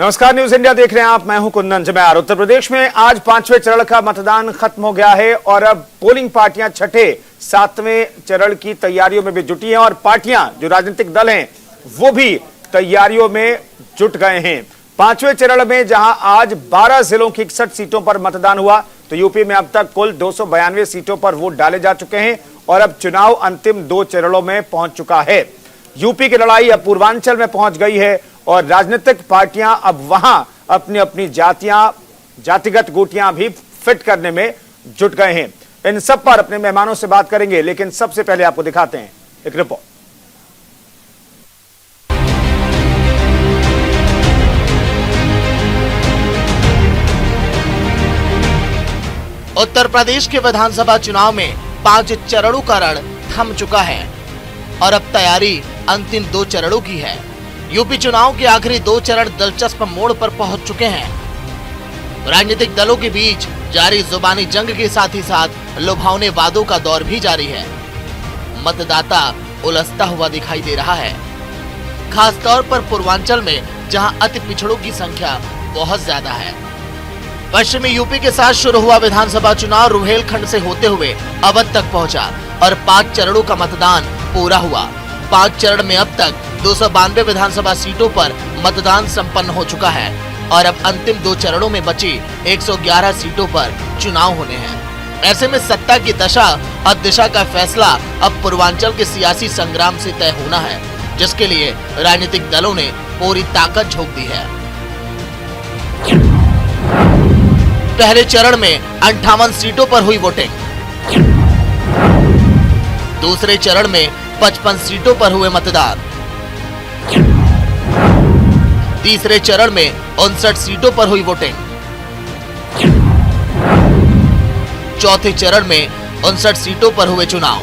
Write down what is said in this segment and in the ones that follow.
नमस्कार, news India देख रहे हैं आप। मैं हूं कुंदन जमैर। उत्तर प्रदेश में आज 5वें चरण का मतदान खत्म हो गया है और अब पोलिंग पार्टियां छठे 7वें चरण की तैयारियों में भी जुटी हैं और पार्टियां, जो राजनीतिक दल हैं, वो भी तैयारियों में जुट गए हैं। 5वें चरण में जहां आज 12 जिलों की 61 सीटों पर मतदान हुआ, तो यूपी में अब तक कुल 292 सीटों पर वोट डाले जा चुके हैं और अब चुनाव अंतिम 2 चरणों में पहुंच चुका है। यूपी की लड़ाई अब पूर्वांचल में पहुंच गई है और राजनीतिक पार्टियां अब वहां अपनी अपनी जातिगत गोटियां भी फिट करने में जुट गए हैं। इन सब पर अपने मेहमानों से बात करेंगे, लेकिन सबसे पहले आपको दिखाते हैं एक रिपोर्ट। उत्तर प्रदेश के विधानसभा चुनाव में 5 चरणों का रण थम चुका है और अब तैयारी अंतिम 2 चरणों की है। यूपी चुनाव के आखिरी 2 चरण दिलचस्प मोड़ पर पहुंच चुके हैं। राजनीतिक दलों के बीच जारी जुबानी जंग के साथ ही साथ लुभावने वादों का दौर भी जारी है। मतदाता उलझता हुआ दिखाई दे रहा है, खासतौर पर पूर्वांचल में जहां अति पिछड़ों की संख्या बहुत ज्यादा है। पश्चिमी यूपी के साथ शुरू हुआ विधानसभा चुनाव रुहेलखंड से होते हुए अवध तक पहुंचा और 5 चरणों का मतदान पूरा हुआ। 5 चरण में अब तक 292 विधानसभा सीटों पर मतदान संपन्न हो चुका है और अब अंतिम 2 चरणों में बची 111 सीटों पर चुनाव होने हैं। ऐसे में सत्ता की दशा और दिशा का फैसला अब पूर्वांचल के सियासी संग्राम से तय होना है, जिसके लिए राजनीतिक दलों ने पूरी ताकत झोंक दी है। पहले चरण में 58 सीटों पर हुई वोटिंग। दूसरे चरण में 55 सीटों पर हुए मतदान। तीसरे चरण में 59 सीटों पर हुई वोटिंग। चौथे चरण में 59 सीटों पर हुए चुनाव।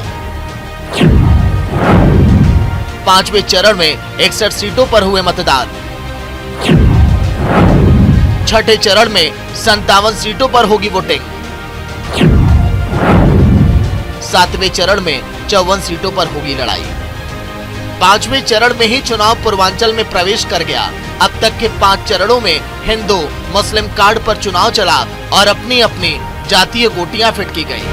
5वें चरण में 61 सीटों पर हुए मतदान। छठे चरण में 57 सीटों पर होगी वोटिंग। 7वें चरण में 54 सीटों पर होगी लड़ाई। 5वें चरण में ही चुनाव पूर्वांचल में प्रवेश कर गया। अब तक के 5 चरणों में हिंदू मुस्लिम कार्ड पर चुनाव चला और अपनी अपनी जातीय गोटियां फिट की गई।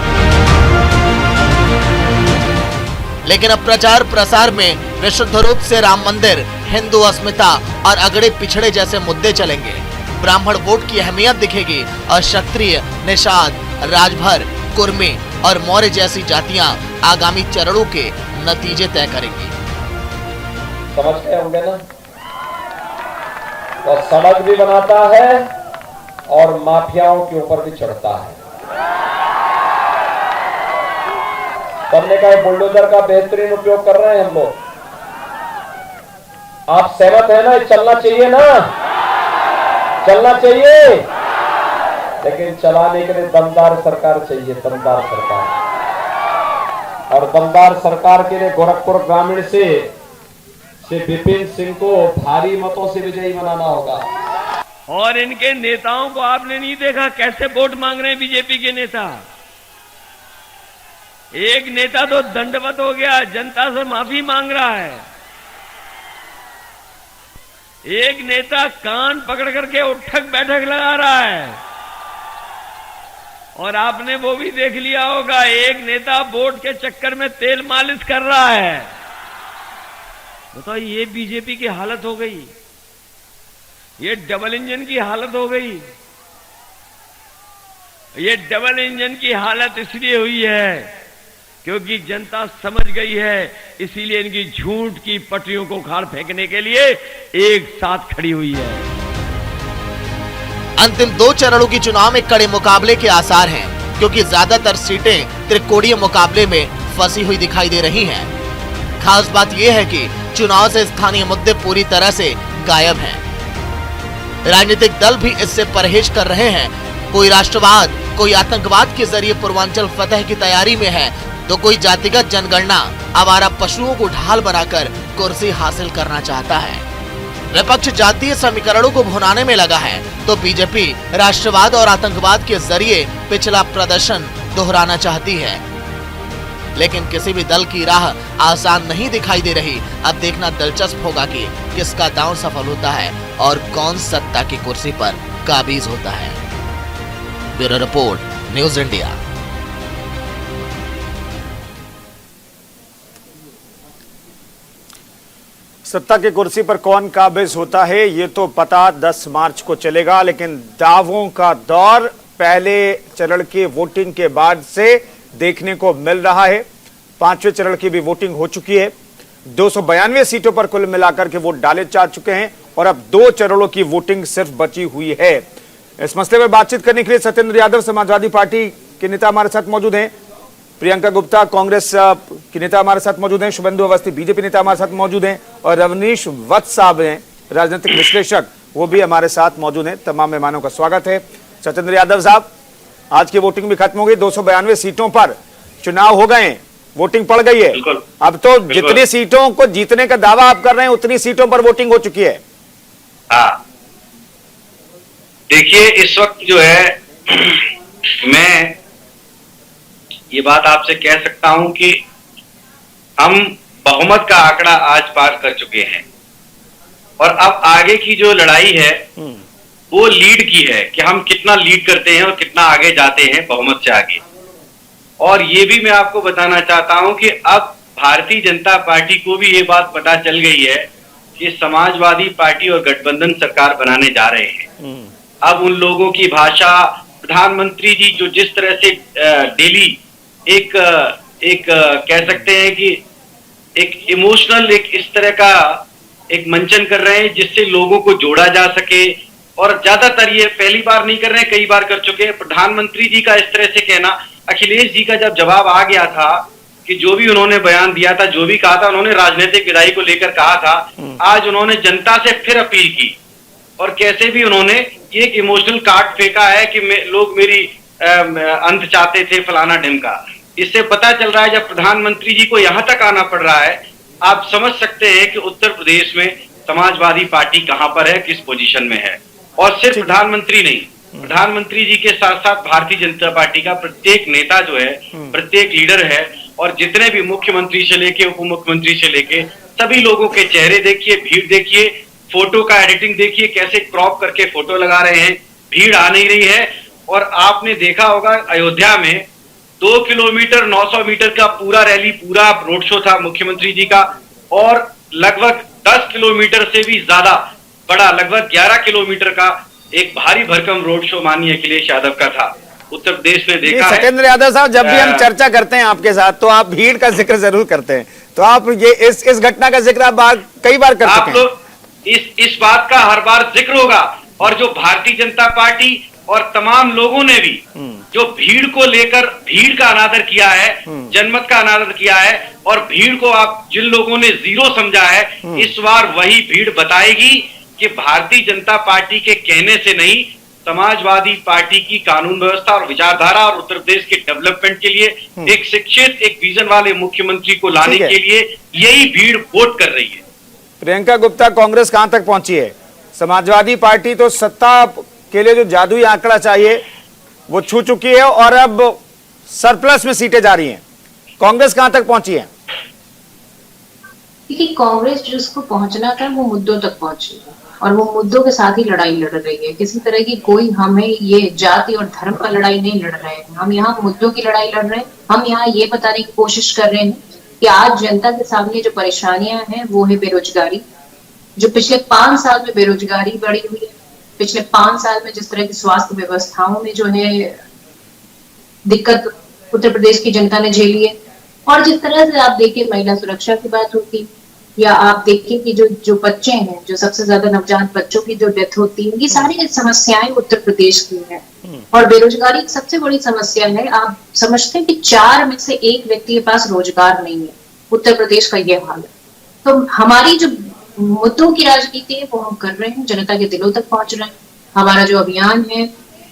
लेकिन अब प्रचार प्रसार में विशुद्ध रूप से राम मंदिर, हिंदू अस्मिता और अगड़े पिछड़े जैसे मुद्दे चलेंगे। ब्राह्मण वोट की अहमियत दिखेगी और क्षत्रिय, निषाद, राजभर, कुर्मी और मौर्य जैसी जातियां आगामी चरणों के नतीजे तय करेंगी। समझ गए होंगे ना? वो सड़क भी बनाता है और माफियाओं के ऊपर भी चढ़ता है। हमने कहा बुलडोजर का बेहतरीन उपयोग कर रहे हैं हम लोग। आप सहमत है ना? चलना चाहिए ना? चलना चाहिए, लेकिन चलाने के लिए दमदार सरकार चाहिए, दमदार सरकार। और दमदार सरकार के लिए गोरखपुर ग्रामीण से विपिन सिंह को भारी मतों से विजयी बनाना होगा। और इनके नेताओं को आपने नहीं देखा कैसे वोट मांग रहे हैं बीजेपी के नेता। एक नेता तो दंडवत हो गया, जनता से माफी मांग रहा है। एक नेता कान पकड़ करके उठक बैठक लगा रहा है। और आपने वो भी देख लिया होगा, एक नेता वोट के चक्कर में तेल मालिश कर रहा है। बताओ, ये बीजेपी की हालत हो गई, ये डबल इंजन की हालत हो गई। ये डबल इंजन की हालत इसलिए हुई है क्योंकि जनता समझ गई है, इसीलिए इनकी झूठ की पटरियों को उखाड़ फेंकने के लिए एक साथ खड़ी हुई है। अंतिम 2 चरणों की चुनाव में कड़े मुकाबले के आसार हैं, क्योंकि ज्यादातर सीटें त्रिकोणीय मुकाबले में फंसी हुई दिखाई दे रही हैं। खास बात यह है कि चुनाव से स्थानीय मुद्दे पूरी तरह से गायब हैं। राजनीतिक दल भी इससे परहेज कर रहे हैं। कोई राष्ट्रवाद, कोई आतंकवाद के जरिए पूर्वांचल फतह की तैयारी में है, तो कोई जातिगत जनगणना, आवारा पशुओं को ढाल बनाकर कुर्सी हासिल करना चाहता है। विपक्ष जातीय समीकरणों को भुनाने में लगा है, तो बीजेपी राष्ट्रवाद और आतंकवाद के जरिए पिछला प्रदर्शन दोहराना चाहती है। लेकिन किसी भी दल की राह आसान नहीं दिखाई दे रही। अब देखना दिलचस्प होगा कि किसका दांव सफल होता है और कौन सत्ता की कुर्सी पर काबिज होता है। Bureau report, news India. सत्ता की कुर्सी पर कौन काबिज होता है ये तो पता 10 मार्च को चलेगा, लेकिन दावों का दौर पहले चरण की वोटिंग के बाद से देखने को मिल रहा है। 5वें चरण की भी वोटिंग हो चुकी है। 292 सीटों पर कुल मिलाकर के वोट डाले जा चुके हैं और अब 2 चरणों की वोटिंग सिर्फ बची हुई है। इस मसले पर बातचीत करने के लिए सत्येंद्र यादव समाजवादी पार्टी के नेता हमारे साथ मौजूद हैं, प्रियंका गुप्ता कांग्रेस की नेता हमारे साथ मौजूद हैं, शुभेंदु अवस्थी बीजेपी नेता हमारे साथ मौजूद हैं और रवनीश वत्स साहब हैं राजनीतिक विश्लेषक, वो भी हमारे साथ मौजूद हैं। तमाम मेहमानों का स्वागत है। सत्येंद्र यादव साहब, आज की वोटिंग भी खत्म हो गई, 292 सीटों पर चुनाव हो गए, वोटिंग पड़ गई है। अब तो जितनी सीटों को जीतने का दावा आप कर रहे हैं उतनी सीटों पर वोटिंग हो चुकी है। हाँ, देखिए इस वक्त जो है मैं ये बात आपसे कह सकता हूं कि हम बहुमत का आंकड़ा आज पार कर चुके हैं और अब आगे की जो लड़ाई है वो लीड की है कि हम कितना लीड करते हैं और कितना आगे जाते हैं बहुमत से आगे। और ये भी मैं आपको बताना चाहता हूं कि अब भारतीय जनता पार्टी को भी ये बात पता चल गई है कि समाजवादी पार्टी और गठबंधन सरकार बनाने जा रहे हैं। अब उन लोगों की भाषा, प्रधानमंत्री जी जो जिस तरह से डेली एक कह सकते हैं कि एक इमोशनल एक इस तरह का एक मंचन कर रहे हैं जिससे लोगों को जोड़ा जा सके, और ज्यादातर ये पहली बार नहीं कर रहे हैं, कई बार कर चुके हैं। प्रधानमंत्री जी का इस तरह से कहना, अखिलेश जी का जब जवाब आ गया था कि जो भी उन्होंने बयान दिया था, जो भी कहा था, उन्होंने राजनीतिक विदाई को लेकर कहा था, आज उन्होंने जनता से फिर अपील की और कैसे भी उन्होंने ये एक इमोशनल कार्ड फेंका है कि लोग मेरी अंत चाहते थे, फलाना ढिमका। इससे पता चल रहा है जब प्रधानमंत्री जी को यहां तक आना पड़ रहा है, आप समझ सकते हैं कि उत्तर प्रदेश में समाजवादी पार्टी कहां पर है, किस पोजीशन में है। और सिर्फ प्रधानमंत्री नहीं, प्रधानमंत्री जी के साथ साथ भारतीय जनता पार्टी का प्रत्येक नेता जो है, प्रत्येक लीडर है, और जितने भी मुख्यमंत्री से लेके उप मुख्यमंत्री से लेके सभी लोगों के चेहरे देखिए, भीड़ देखिए, फोटो का एडिटिंग देखिए, कैसे क्रॉप करके फोटो लगा रहे हैं, भीड़ आ नहीं रही है। और आपने देखा होगा अयोध्या में 2 किलोमीटर 900 मीटर का पूरा रैली, पूरा रोड शो था मुख्यमंत्री जी का, और लगभग 10 किलोमीटर से भी ज्यादा बड़ा, लगभग 11 किलोमीटर का एक भारी भरकम रोड शो माननीय अखिलेश यादव का था। उत्तर प्रदेश में देखा है। सत्येंद्र यादव साहब, जब भी हम चर्चा करते हैं आपके साथ तो आप भीड़ का जिक्र जरूर करते हैं, तो आप ये इस घटना का जिक्र आप कई बार कर चुके हैं। इस बात का हर बार जिक्र होगा, और जो भारतीय जनता पार्टी और तमाम लोगों ने भी जो भीड़ को लेकर भीड़ का अनादर किया है, जनमत का अनादर किया है, और भीड़ को आप जिन लोगों ने जीरो समझा है, इस बार वही भीड़ बताएगी कि भारतीय जनता पार्टी के कहने से नहीं, समाजवादी पार्टी की कानून व्यवस्था और विचारधारा और उत्तर प्रदेश के डेवलपमेंट के लिए एक शिक्षित, एक विजन वाले मुख्यमंत्री को लाने के लिए यही भीड़ वोट कर रही है। प्रियंका गुप्ता, कांग्रेस कहां तक पहुंची है? समाजवादी पार्टी तो सत्ता के लिए जो जादुई आंकड़ा चाहिए वो छू चुकी है और अब सरप्लस में सीटें जा रही हैं। कांग्रेस कहां तक पहुंची है? देखिए, कांग्रेस जिसको पहुंचना था वो मुद्दों तक पहुंची है और वो मुद्दों के साथ ही लड़ाई लड़ रही है। किसी तरह की कोई हमें ये जाति और धर्म का लड़ाई नहीं लड़ रहे हैं, हम यहाँ मुद्दों की लड़ाई लड़ रहे हैं। हम यहाँ ये बताने की कोशिश कर रहे हैं कि आज जनता के सामने जो परेशानियां हैं वो है बेरोजगारी, जो पिछले 5 साल में बेरोजगारी बढ़ी हुई है। पिछले 5 साल में जिस तरह की स्वास्थ्य व्यवस्थाओं में जो है दिक्कत उत्तर प्रदेश की जनता ने झेली है, और जिस तरह से आप देखिए महिला सुरक्षा की बात होती, या आप देखिए कि जो बच्चे हैं, जो सबसे ज्यादा नवजात बच्चों की जो डेथ होती है, ये सारी समस्याएं उत्तर प्रदेश की है। और बेरोजगारी एक सबसे बड़ी समस्या है। आप समझते हैं कि 4 में से 1 व्यक्ति के पास रोजगार नहीं है। उत्तर प्रदेश का ये हाल है। तो हमारी जो मुद्दों की राजनीति है वो हम कर रहे हैं, जनता के दिलों तक पहुंच रहे हैं। हमारा जो अभियान है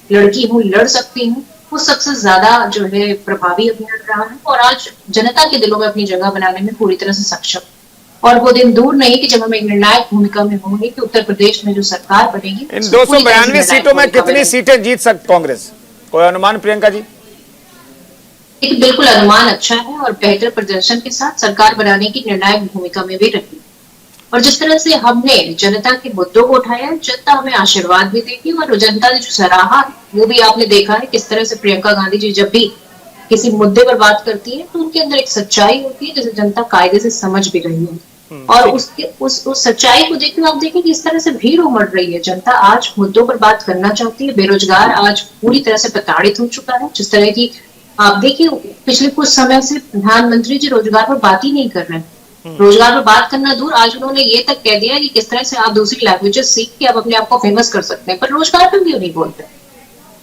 लड़की हूं लड़ सकती हूँ, वो सबसे ज्यादा जो है प्रभावी अभियान रहा है और आज जनता के दिलों में अपनी जगह बनाने में पूरी तरह से सक्षम। और वो दिन दूर नहीं कि जब हम एक निर्णायक भूमिका में होंगे कि उत्तर प्रदेश में जो सरकार बनेगी। इन 292 सीटों में कितनी सीटें जीत सकती कांग्रेस, कोई अनुमान प्रियंका जी? एक बिल्कुल अनुमान अच्छा है और बेहतर प्रदर्शन के साथ सरकार बनाने की निर्णायक भूमिका में भी रही। और जिस तरह से हमने जनता के मुद्दों को उठाया, जनता हमें आशीर्वाद भी देगी और जनता ने जो सराहा वो भी आपने देखा है। किस तरह से प्रियंका गांधी जी जब भी किसी मुद्दे पर बात करती है तो उनके अंदर एक सच्चाई होती है जिसे जनता कायदे से समझ भी रही है। और उस सच्चाई को देखकर आप देखिए कि इस तरह से भीड़ उमड़ रही है। जनता आज मुद्दों पर बात करना चाहती है। बेरोजगार आज पूरी तरह से प्रताड़ित हो चुका है। जिस तरह की आप देखिए पिछले कुछ समय से प्रधानमंत्री जी रोजगार पर बात ही नहीं कर रहे हैं। रोजगार पर बात करना दूर, आज उन्होंने ये तक कह दिया कि किस तरह से आप दूसरी लैंग्वेजेस सीख के आप अपने आप को फेमस कर सकते हैं, पर रोजगार पर भी नहीं बोलते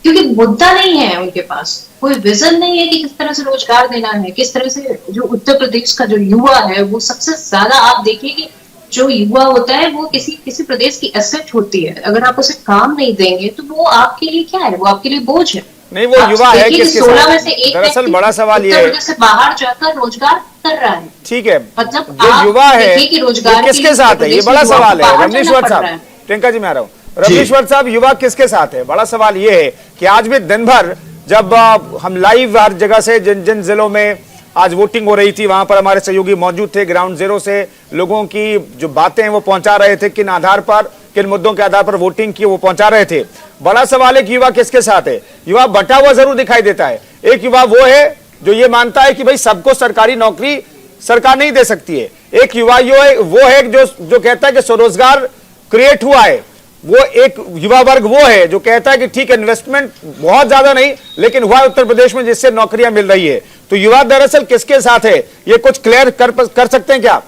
क्योंकि मुद्दा नहीं है उनके पास, कोई विजन नहीं है कि किस तरह से रोजगार देना है। किस तरह से जो उत्तर प्रदेश का जो युवा है वो सबसे ज्यादा, आप देखिए कि जो युवा होता है वो किसी प्रदेश की एसेट होती है। अगर आप उसे काम नहीं देंगे तो वो आपके लिए क्या है, वो आपके लिए बोझ है। नहीं, वो युवा है किसके 16 में साथ? से एक दरअसल बड़ा सवाल ये है, से बाहर जाकर रोजगार कर रहा है। ठीक है, मतलब जो युवा है देखिए कि रोजगार वो किसके साथ है, ये बड़ा सवाल है। रमनेश्वर साहब, प्रियंका जी मैं आ रहा हूँ। रमनेश्वर साहब, युवा किसके साथ है? बड़ा सवाल ये है कि आज भी दिन भर जब हम लाइव हर जगह से जिन जिन जिलों में आज वोटिंग हो रही थी वहां पर हमारे सहयोगी मौजूद थे। ग्राउंड जीरो से लोगों की जो बातें हैं वो पहुंचा रहे थे, किन आधार पर, किन मुद्दों के आधार पर वोटिंग की वो पहुंचा रहे थे। बड़ा सवाल है कि युवा किसके साथ है? युवा बटा हुआ जरूर दिखाई देता है। एक युवा वो है जो ये मानता है कि भाई सबको सरकारी नौकरी सरकार नहीं दे सकती है। एक युवा वो है जो कहता है कि स्वरोजगार क्रिएट हुआ है। वो एक युवा वर्ग वो है जो कहता है कि ठीक है, इन्वेस्टमेंट बहुत ज्यादा नहीं लेकिन हुआ उत्तर प्रदेश में जिससे नौकरियां मिल रही है। तो युवा दरअसल किसके साथ है, ये कुछ क्लियर कर सकते हैं क्या?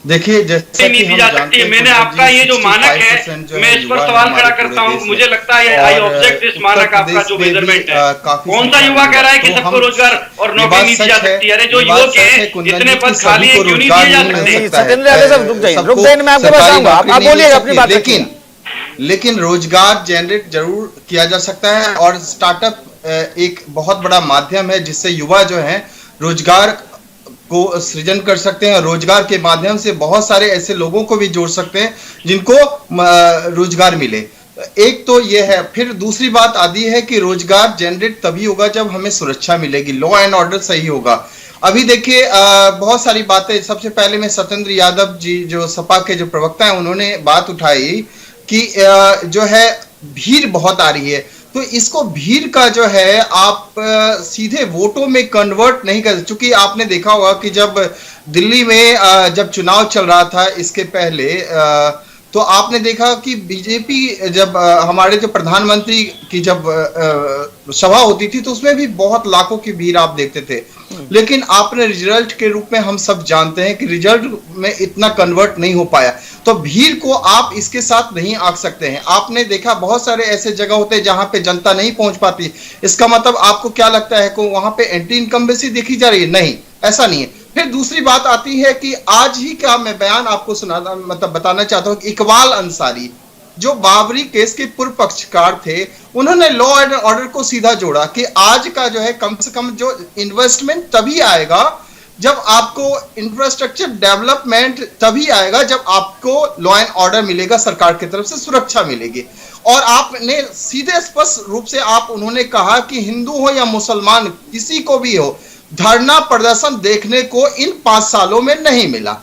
देखिए, जैसे नहीं दी जा सकती है। मैंने आपका ये जो मानक है मैं इस पर सवाल खड़ा करता हूँ। मुझे लगता है आई ऑब्जेक्ट इस मानक आपका जो मेजरमेंट है। कौन सा युवा कह रहा है कि सबको रोजगार और नौकरी नहीं दी जा सकती? अरे जो युवक है जितने पद खाली है क्यों नहीं दिए जा सकते? सत्येंद्र यादव साहब रुक जाइए, मैं आपको बताऊंगा, आप बोलिएगा अपनी बात। लेकिन रोजगार जनरेट जरूर किया जा सकता है और स्टार्टअप एक बहुत बड़ा माध्यम है जिससे युवा जो है रोजगार को सृजन कर सकते हैं और रोजगार के माध्यम से बहुत सारे ऐसे लोगों को भी जोड़ सकते हैं जिनको रोजगार मिले। एक तो ये है। फिर दूसरी बात आती है कि रोजगार जनरेट तभी होगा जब हमें सुरक्षा मिलेगी, लॉ एंड ऑर्डर सही होगा। अभी देखिए बहुत सारी बातें। सबसे पहले में सत्येंद्र यादव जी जो सपा के जो प्रवक्ता हैं उन्होंने बात उठाई कि जो है भीड़ बहुत आ रही है, तो इसको भीड़ का जो है आप सीधे वोटों में कन्वर्ट नहीं कर, चूंकि आपने देखा होगा कि जब दिल्ली में जब चुनाव चल रहा था इसके पहले तो आपने देखा कि बीजेपी जब हमारे जो प्रधानमंत्री की जब सभा होती थी तो उसमें भी बहुत लाखों की भीड़ आप देखते थे। लेकिन आपने रिजल्ट के रूप में हम सब जानते हैं कि रिजल्ट में इतना कन्वर्ट नहीं हो पाया। तो भीड़ को आप इसके साथ नहीं आंक सकते हैं। आपने देखा बहुत सारे ऐसे जगह होते हैं जहां पे जनता नहीं पहुंच पाती। इसका मतलब आपको क्या लगता है कि वहां पे एंटी इनकम्बेंसी देखी जा रही है? नहीं, ऐसा नहीं है। फिर दूसरी बात आती है कि आज ही का मैं बयान आपको बताना चाहता हूं कि इकबाल अंसारी जो बाबरी केस के पूर्व पक्षकार थे उन्होंने लॉ एंड ऑर्डर को सीधा जोड़ा कि आज का जो है कम से कम जो इन्वेस्टमेंट तभी आएगा जब आपको इंफ्रास्ट्रक्चर डेवलपमेंट तभी आएगा जब आपको लॉ एंड ऑर्डर मिलेगा, सरकार की तरफ से सुरक्षा मिलेगी। और आपने सीधे स्पष्ट रूप से उन्होंने कहा कि हिंदू हो या मुसलमान किसी को भी हो, धरना प्रदर्शन देखने को इन 5 सालों में नहीं मिला।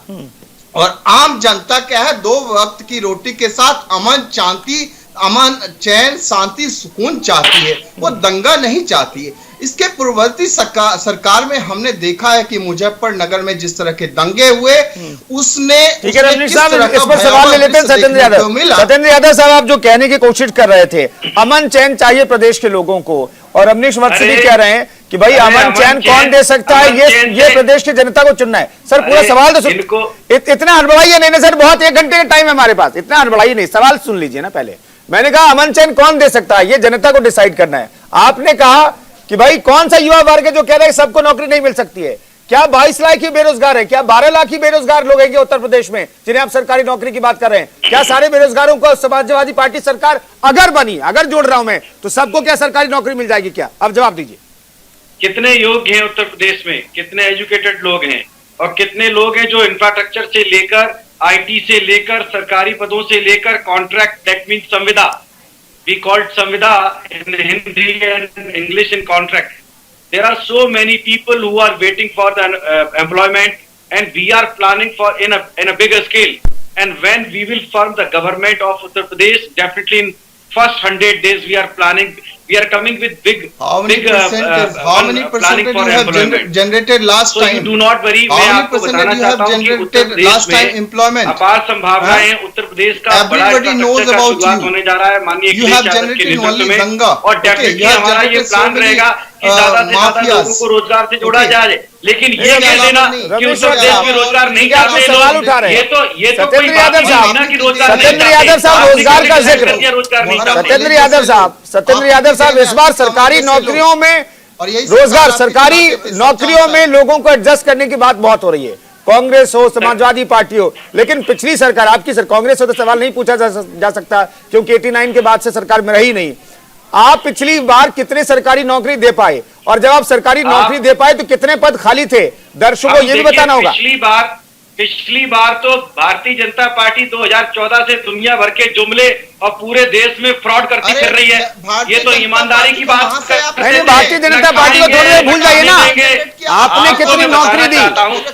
और आम जनता क्या है, 2 वक्त की रोटी के साथ अमन चैन शांति सुकून चाहती है, वो दंगा नहीं चाहती है। इसके पूर्ववर्ती सरकार में हमने देखा है कि मुजफ्फरनगर में जिस तरह के दंगे हुए उसने ठीक है रजनीश साहब, इस पर सवाल ले लेते हैं सत्येंद्र यादव। सत्येंद्र यादव साहब, आप जो कहने की कोशिश कर रहे थे अमन चैन चाहिए प्रदेश के लोगों को, और रमनीश वत्स भी कह रहे हैं कि भाई अमन चैन कौन दे सकता है, ये प्रदेश की जनता को चुनना है। सर पूरा सवाल तो इतना हड़बड़ाइए नहीं ना सर, बहुत 1 घंटे का टाइम है हमारे पास, इतना हड़बड़ाइए नहीं, सवाल सुन लीजिए ना पहले। मैंने कहा अमन चैन कौन दे सकता है, ये जनता को डिसाइड करना है। आपने कहा कि भाई कौन सा युवा वर्ग है जो कह रहा है सबको नौकरी नहीं मिल सकती है? क्या 22 लाख ही बेरोजगार है? क्या 12 लाख ही बेरोजगार लोग हैं उत्तर प्रदेश में जिन्हें आप सरकारी नौकरी की बात कर रहे हैं? क्या सारे बेरोजगारों को समाजवादी पार्टी सरकार अगर बनी, अगर जोड़ रहा हूं मैं, तो सबको क्या सरकारी नौकरी मिल जाएगी क्या? अब जवाब दीजिए। कितने योग्य हैं उत्तर प्रदेश में, कितने एजुकेटेड लोग हैं और कितने लोग हैं जो इंफ्रास्ट्रक्चर से लेकर आईटी से लेकर सरकारी पदों से लेकर contract, that mean samvida, we called samvida in Hindi and English in contract, there are so many people who are waiting for the employment, and we are planning for in a bigger scale. And when we will form the government of Uttar Pradesh, definitely in first 100 days we are planning. We are coming with big, how many percentage you have generated last so time? You do not worry. मैं आपको बताना चाहता हूँ कि उत्तर प्रदेश में अपार संभावनाएं हैं। उत्तर प्रदेश का बड़ा इंफ्रास्ट्रक्चर का शुरुआत होने जा रहा है माननीय अखिलेश यादव के नेतृत्व में, और डेफिनेटली हमारा ये प्लान रहेगा कि ज्यादा से ज्यादा लोगों को रोजगार से जोड़ा जाए। लेकिन ये कह देना कि उत्तर प्रदेश में रोजगार नहीं चाहते सवाल उठा रहे हैं। ये तो सत्येंद्र यादव साहब, सत्येंद्र यादव साहब रोजगार का जिक्र, सत्येंद्र यादव साहब इस बार सरकारी नौकरियों में रोजगार, सरकारी नौकरियों में लोगों को एडजस्ट करने की बात बहुत हो रही है, कांग्रेस हो, समाजवादी पार्टी हो। लेकिन पिछली सरकार, आपकी कांग्रेस हो तो सवाल नहीं पूछा जा सकता क्योंकि 89 के बाद से सरकार में रही नहीं। आप पिछली बार कितने सरकारी नौकरी दे पाए, और जब आप सरकारी नौकरी दे पाए तो कितने पद खाली थे? दर्शकों को यह भी बताना होगा। पिछली बार तो भारतीय जनता पार्टी 2014 से दुनिया भर के जुमले और पूरे देश में फ्रॉड करती कर रही है। ये तो ईमानदारी की बात नहीं, भारतीय जनता पार्टी को थोड़ी देर भूल जाइए ना। आपने कितनी नौकरी दी?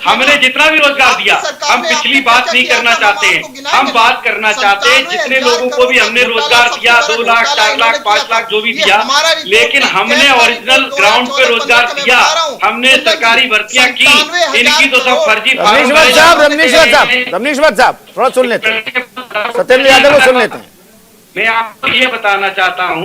हमने जितना भी रोजगार दिया, हम पिछली बात नहीं करना चाहते हैं। हम बात करना चाहते हैं जितने लोगों को भी हमने रोजगार दिया, 2 लाख, 4 लाख, 5 लाख जो भी दिया, लेकिन हमने ओरिजिनल ग्राउंड पे रोजगार दिया। हमने सरकारी भर्तियां की, इनकी तो सब फर्जी रमनीश्वर साहब थोड़ा सुन लेते हैं, सत्येंद्र यादव को सुन लेते हैं। मैं आपको ये बताना चाहता हूं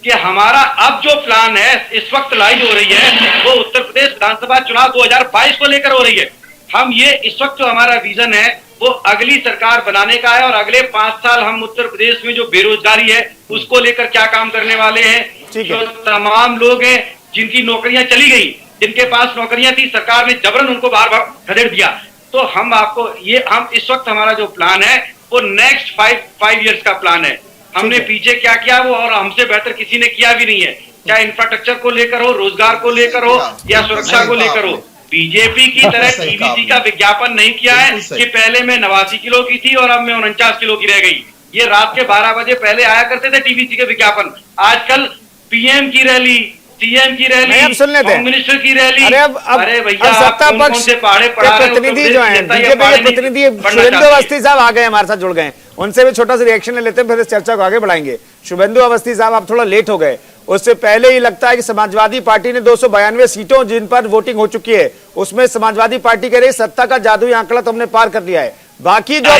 कि हमारा अब जो प्लान है, इस वक्त लड़ाई हो रही है, वो उत्तर प्रदेश विधानसभा चुनाव 2022 को लेकर हो रही है। हम ये इस वक्त जो हमारा विजन है वो अगली सरकार बनाने का है, और अगले 5 साल हम उत्तर प्रदेश में जो बेरोजगारी है उसको लेकर क्या काम करने वाले हैं। जो तमाम लोग हैं जिनकी नौकरियां चली गई, जिनके पास नौकरियां थी, सरकार ने जबरन उनको बार खदेड़ दिया। तो हम आपको हम इस वक्त हमारा जो प्लान है वो नेक्स्ट 5 इयर्स का प्लान है। हमने पीछे क्या किया वो और हमसे बेहतर किसी ने किया भी नहीं है, चाहे इंफ्रास्ट्रक्चर को लेकर हो, रोजगार को लेकर हो, या सुरक्षा को लेकर हो। बीजेपी की तरह टीवीसी का विज्ञापन नहीं किया है कि पहले मैं 89 किलो की थी और अब मैं 49 किलो की रह गई। ये रात के 12 बजे पहले आया करते थे टीवीसी के विज्ञापन। आजकल पीएम की रैली, सीएम की रैली, होम मिनिस्टर की रैली। अरे भैया, सत्ता पक्ष के प्रतिनिधि जो हैं, बीजेपी के प्रतिनिधि शुभेंदु अवस्थी साहब आ गए, हमारे साथ जुड़ गए, उनसे भी छोटा सा रिएक्शन ले लेते हैं, फिर इस चर्चा को आगे बढ़ाएंगे। शुभेंदु अवस्थी साहब, आप थोड़ा लेट हो गए, उससे पहले ही लगता है कि समाजवादी पार्टी ने 292 सीटों जिन पर वोटिंग हो चुकी है, उसमें समाजवादी पार्टी कह रही सत्ता का जादुई आंकड़ा तो हमने पार कर लिया है। बाकी जो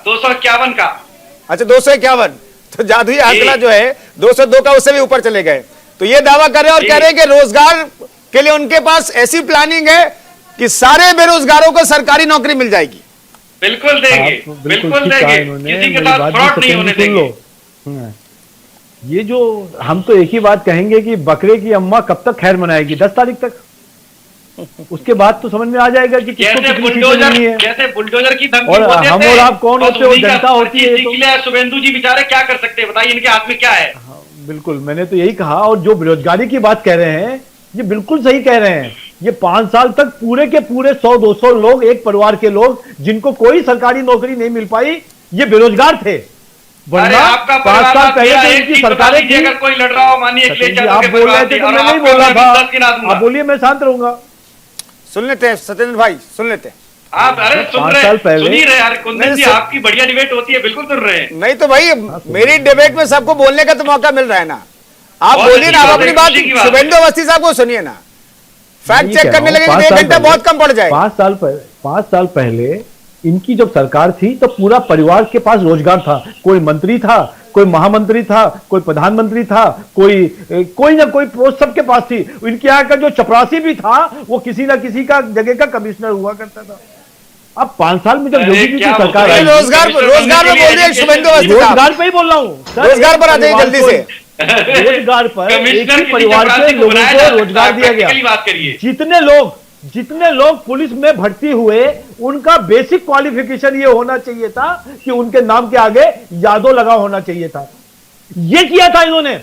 251 का, अच्छा 251, तो जादुई आंकड़ा जो है 202 का, उससे भी ऊपर चले गए। तो ये दावा कर रहे हैं और कह रहे हैं कि रोजगार के लिए उनके पास ऐसी प्लानिंग है कि सारे बेरोजगारों को सरकारी नौकरी मिल जाएगी। बिल्कुल देंगे, बिल्कुल देंगे, किसी के साथ फ्रॉड नहीं होने देंगे। ये जो हम तो एक ही बात कहेंगे कि बकरे की अम्मा कब तक खैर मनाएगी? 10 तारीख तक। उसके बाद तो समझ में आ जाएगा कि किसको कितनी सीटें मिलनी है। जैसे बुलडोजर की धमकी और हम और आप कौन होते हो? जनता होती है। तो शुभेंदु जी बेचारे क्या कर सकते हैं, बताइए, इनके हाथ में क्या है? बिल्कुल, मैंने तो यही कहा। और जो बेरोजगारी की बात कह रहे हैं, ये बिल्कुल सही कह रहे हैं। ये 5 साल तक पूरे के पूरे 100-200 लोग, एक परिवार के लोग जिनको कोई सरकारी नौकरी नहीं मिल पाई, ये बेरोजगार थे। वरना 5 साल पहले तो इनकी सरकारें थी। अगर कोई लड़ रहा हो, मानिए आप बोल रहे थे तो मैं नहीं बोल रहा था। आप बोलिए, मैं शांत रहूंगा। सुन लेते हैं सत्येंद्र भाई, सुन लेते हैं आप। अरे सुन रहे हैं कुंदन जी, आपकी बढ़िया डिबेट होती है, बिल्कुल सुन रहे हैं। नहीं तो भाई, मेरी डिबेट में सबको बोलने का तो मौका मिल रहा है ना। आप बोलिए ना, आप अपनी बात शुभेंदु अवस्थी साहब को सुनिए ना। फैक्ट चेक करने लगे 1 घंटा बहुत कम पड़ जाए। 5 साल पहले इनकी जब सरकार थी तो पूरा परिवार के पास रोजगार था। कोई मंत्री था, कोई महामंत्री था, कोई प्रधानमंत्री था, कोई ना कोई पोस्ट सबके पास थी। इनके यहाँ का जो चपरासी भी था वो किसी ना किसी का जगह का कमिश्नर हुआ करता था। अब 5 साल में जब योगी जी की सरकार आई, रोजगार में बोल रहे हैं शुभेंदु अवस्थी साहब। रोजगार पे ही बोल रहा हूँ, रोजगार पर आ जाइए जल्दी से। रोजगार पर एक ही परिवार के लोगों को रोजगार दिया गया। जितने लोग पुलिस में भर्ती हुए, उनका बेसिक क्वालिफिकेशन ये होना चाहिए था कि उनके नाम के आगे यादव लगा होना चाहिए था। ये किया था इन्होंने।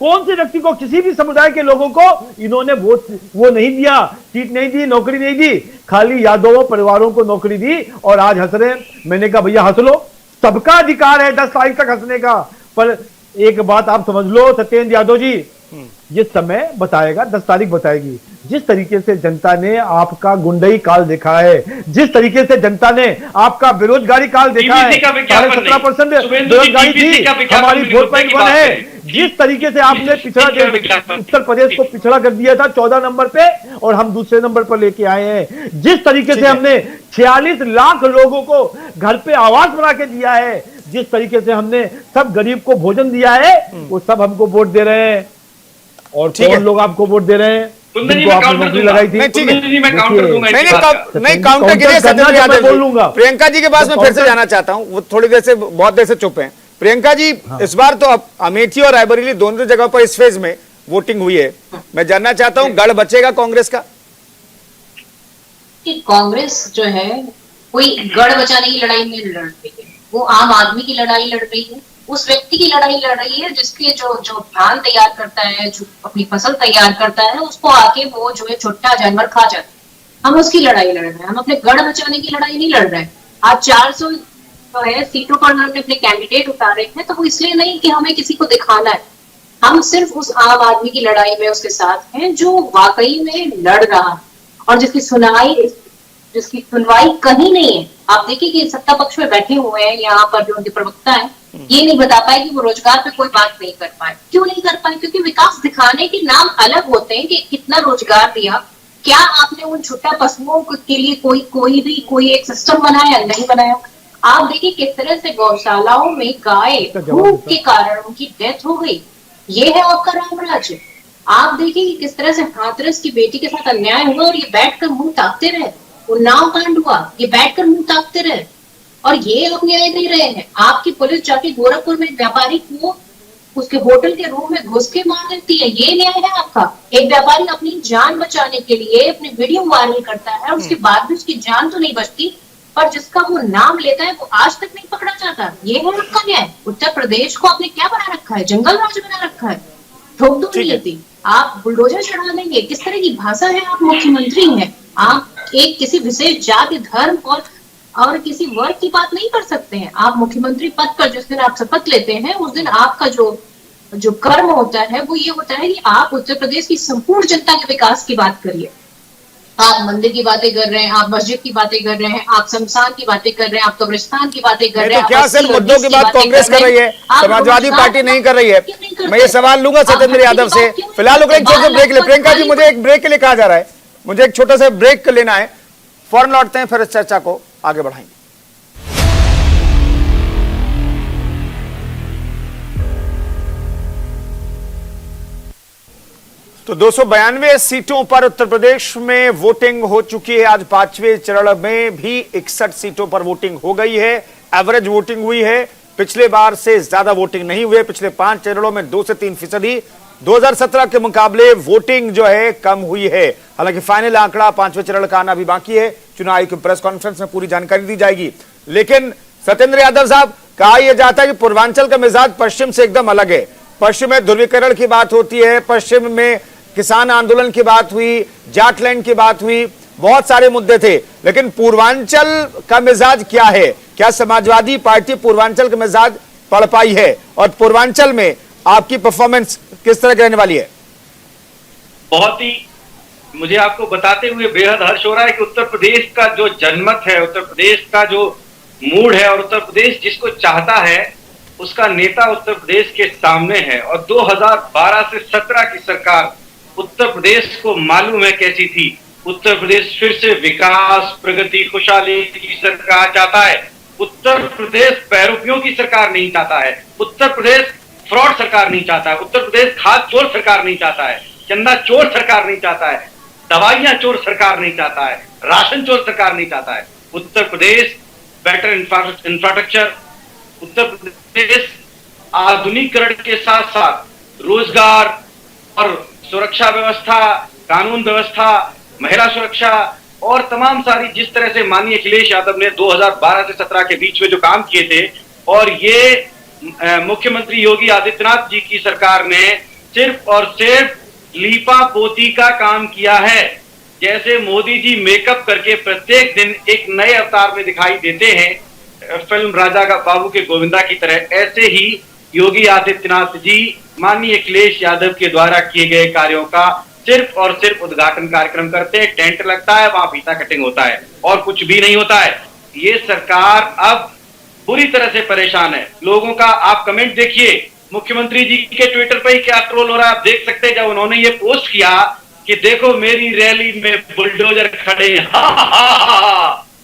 कौन से व्यक्ति को, किसी भी समुदाय के लोगों को इन्होंने वो नहीं दिया, सीट नहीं दी, नौकरी नहीं दी। खाली यादव परिवारों को नौकरी दी और आज हंस रहे। मैंने कहा भैया हंस लो, सबका अधिकार है 10 तारीख तक हंसने का। पर एक बात आप समझ लो सत्येंद्र यादव जी, ये समय बताएगा, 10 तारीख बताएगी। जिस तरीके से जनता ने आपका गुंडई काल देखा है, जिस तरीके से जनता ने आपका बेरोजगारी काल देखा है, 17% बेरोजगारी थी, हमारी 4.1 है। जिस तरीके से आपने पिछड़ा उत्तर प्रदेश को पिछड़ा कर दिया था 14 नंबर पे, और हम दूसरे नंबर पर लेके आए हैं। जिस तरीके से हमने 46 लाख लोगों को घर पे आवास बना के दिया है, जिस तरीके से हमने सब गरीब को भोजन दिया है, वो सब हमको वोट दे रहे हैं। और कौन लोग आपको वोट दे रहे हैं? जिनको आपने नौकरी लगाई थी। नहीं, काउंटर के लिए सत्येंद्र यादव बोलूंगा। प्रियंका जी के पास मैं फिर से जाना चाहता हूं, वो थोड़ी देर से, बहुत देर से चुप हैं। प्रियंका जी, इस बार तो अमेठी और रायबरेली दोनों जगह पर इस फेज में वोटिंग हुई है। मैं जानना चाहता हूं, गढ़ बचेगा कांग्रेस का? कांग्रेस जो है कोई गढ़ बचाने की लड़ाई नहीं लड़ रही है, वो आम आदमी की लड़ाई लड़ रही है, उस व्यक्ति की लड़ाई लड़ रही है जिसके जो धान तैयार करता है, जो अपनी फसल तैयार करता है, उसको आके वो जो है छोटा जानवर खा जाता है। हम उसकी लड़ाई लड़ रहे हैं, हम अपने गढ़ बचाने की लड़ाई नहीं लड़ रहे हैं। आज 400 जो है सीटों पर हमने अपने कैंडिडेट उतारे हैं, तो वो इसलिए नहीं कि हमें किसी को दिखाना है। हम सिर्फ उस आम आदमी की लड़ाई में उसके साथ हैं जो वाकई में लड़ रहा है और जिसकी सुनवाई कहीं नहीं है। आप देखिए कि सत्ता पक्ष में बैठे हुए हैं यहाँ पर जो उनके प्रवक्ता है, ये नहीं बता पाए कि वो रोजगार पे कोई बात नहीं कर पाए। क्यों नहीं कर पाए? क्योंकि विकास दिखाने के नाम अलग होते हैं कि कितना रोजगार दिया, क्या आपने उन छुट्टा पशुओं के लिए कोई एक सिस्टम बनाया? नहीं बनाया। आप देखिए किस तरह से गौशालाओं में गाय भूख के कारण उनकी डेथ हो गई। ये है आपका राम राज्य। आप देखिए कि किस तरह से हाथरस की बेटी के साथ अन्याय हुआ और ये बैठकर मुंह ताकते रहे। उन्नाव कांड हुआ, ये बैठकर मुंह ताकते रहे और ये आप न्याय दे रहे हैं। आपकी पुलिस जाके गोरखपुर में एक व्यापारी को उसके होटल के रूम में घुस के मार देती है, ये न्याय है आपका? एक व्यापारी अपनी जान बचाने के लिए अपनी वीडियो वायरल करता है, उसके बाद भी उसकी जान तो नहीं बचती, पर जिसका वो नाम लेता है वो आज तक नहीं पकड़ा जाता। ये है आपका न्याय? उत्तर प्रदेश को आपने क्या बना रखा है? जंगल राज बना रखा है। ठोक दो नीति, आप बुलडोजर चढ़ा देंगे। किस तरह की भाषा है? आप मुख्यमंत्री हैं, आप एक किसी विशेष जाति, धर्म और किसी वर्ग की बात नहीं कर सकते हैं। आप मुख्यमंत्री पद पर जिस दिन आप शपथ लेते हैं, उस दिन आपका जो कर्म होता है वो ये होता है कि आप उत्तर प्रदेश की संपूर्ण जनता के विकास की बात करिए। आप मंदिर की बातें कर रहे हैं, आप मस्जिद की बातें कर रहे हैं, आप शमशान की बातें कर रहे हैं, आप कब्रिस्तान की बातें कर रहे हैं। तो क्या सिर्फ मुद्दों की बात कांग्रेस कर रही है, समाजवादी पार्टी नहीं कर रही है? मैं ये सवाल लूंगा सत्येंद्र यादव से। फिलहाल एक छोटा ब्रेक ले। प्रियंका जी, मुझे एक ब्रेक के लिए कहा जा रहा है, मुझे एक छोटा सा ब्रेक लेना है, फौरन लौटते हैं, फिर इस चर्चा को आगे बढ़ाएंगे। तो 292 सीटों पर उत्तर प्रदेश में वोटिंग हो चुकी है। आज 5वें चरण में भी 61 सीटों पर वोटिंग हो गई है। एवरेज वोटिंग हुई है, पिछले बार से ज्यादा वोटिंग नहीं हुई। पिछले 5 चरणों में 2 से 3% 2017 के मुकाबले वोटिंग जो है कम हुई है। हालांकि फाइनल आंकड़ा 5वें चरण का आना भी बाकी है। चुनाव आयोग की प्रेस कॉन्फ्रेंस में पूरी जानकारी दी जाएगी। लेकिन सत्येंद्र यादव साहब, कहा यह जाता है कि पूर्वांचल का मिजाज पश्चिम से एकदम अलग है। पश्चिम में ध्रुवीकरण की बात होती है, पश्चिम में किसान आंदोलन की बात हुई, जाटलैंड की बात हुई, बहुत सारे मुद्दे थे। लेकिन पूर्वांचल का मिजाज क्या है? क्या समाजवादी पार्टी पूर्वांचल का मिजाज पढ़ पाई है? और पूर्वांचल में आपकी परफॉर्मेंस किस तरह की रहने वाली है? बहुत ही, मुझे आपको बताते हुए बेहद हर्ष हो रहा है कि उत्तर प्रदेश का जो जनमत है, उत्तर प्रदेश का जो मूड है और उत्तर प्रदेश जिसको चाहता है, उसका नेता उत्तर प्रदेश के सामने है। और 2012 से 17 की सरकार उत्तर प्रदेश को मालूम है कैसी थी। उत्तर प्रदेश फिर से विकास, प्रगति, खुशहाली की सरकार चाहता है। उत्तर प्रदेश पैरोपियों की सरकार नहीं चाहता है। उत्तर प्रदेश फ्रॉड सरकार नहीं चाहता है। उत्तर प्रदेश खाद चोर सरकार नहीं चाहता है, चंदा चोर सरकार नहीं चाहता है, दवाइयां चोर सरकार नहीं चाहता है, राशन चोर सरकार नहीं चाहता है। उत्तर प्रदेश बेटर इंफ्रास्ट्रक्चर, उत्तर प्रदेश आधुनिकीकरण के साथ साथ रोजगार और सुरक्षा व्यवस्था, कानून व्यवस्था, महिला सुरक्षा और तमाम सारी, जिस तरह से माननीय अखिलेश यादव ने 2012 से 17 के बीच में जो काम किए थे, और ये मुख्यमंत्री योगी आदित्यनाथ जी की सरकार ने सिर्फ और सिर्फ लीपा पोती का काम किया है। जैसे मोदी जी मेकअप करके प्रत्येक दिन एक नए अवतार में दिखाई देते हैं, फिल्म राजा का बाबू के गोविंदा की तरह, ऐसे ही योगी आदित्यनाथ जी माननीय अखिलेश यादव के द्वारा किए गए कार्यों का सिर्फ और सिर्फ उद्घाटन कार्यक्रम करते हैं, टेंट लगता है, वहां फीता कटिंग होता है और कुछ भी नहीं होता है। ये सरकार अब बुरी तरह से परेशान है। लोगों का आप कमेंट देखिए, मुख्यमंत्री जी के ट्विटर पर ही क्या ट्रोल हो रहा है आप देख सकते हैं। जब उन्होंने ये पोस्ट किया कि देखो मेरी रैली में बुलडोजर खड़े हैं,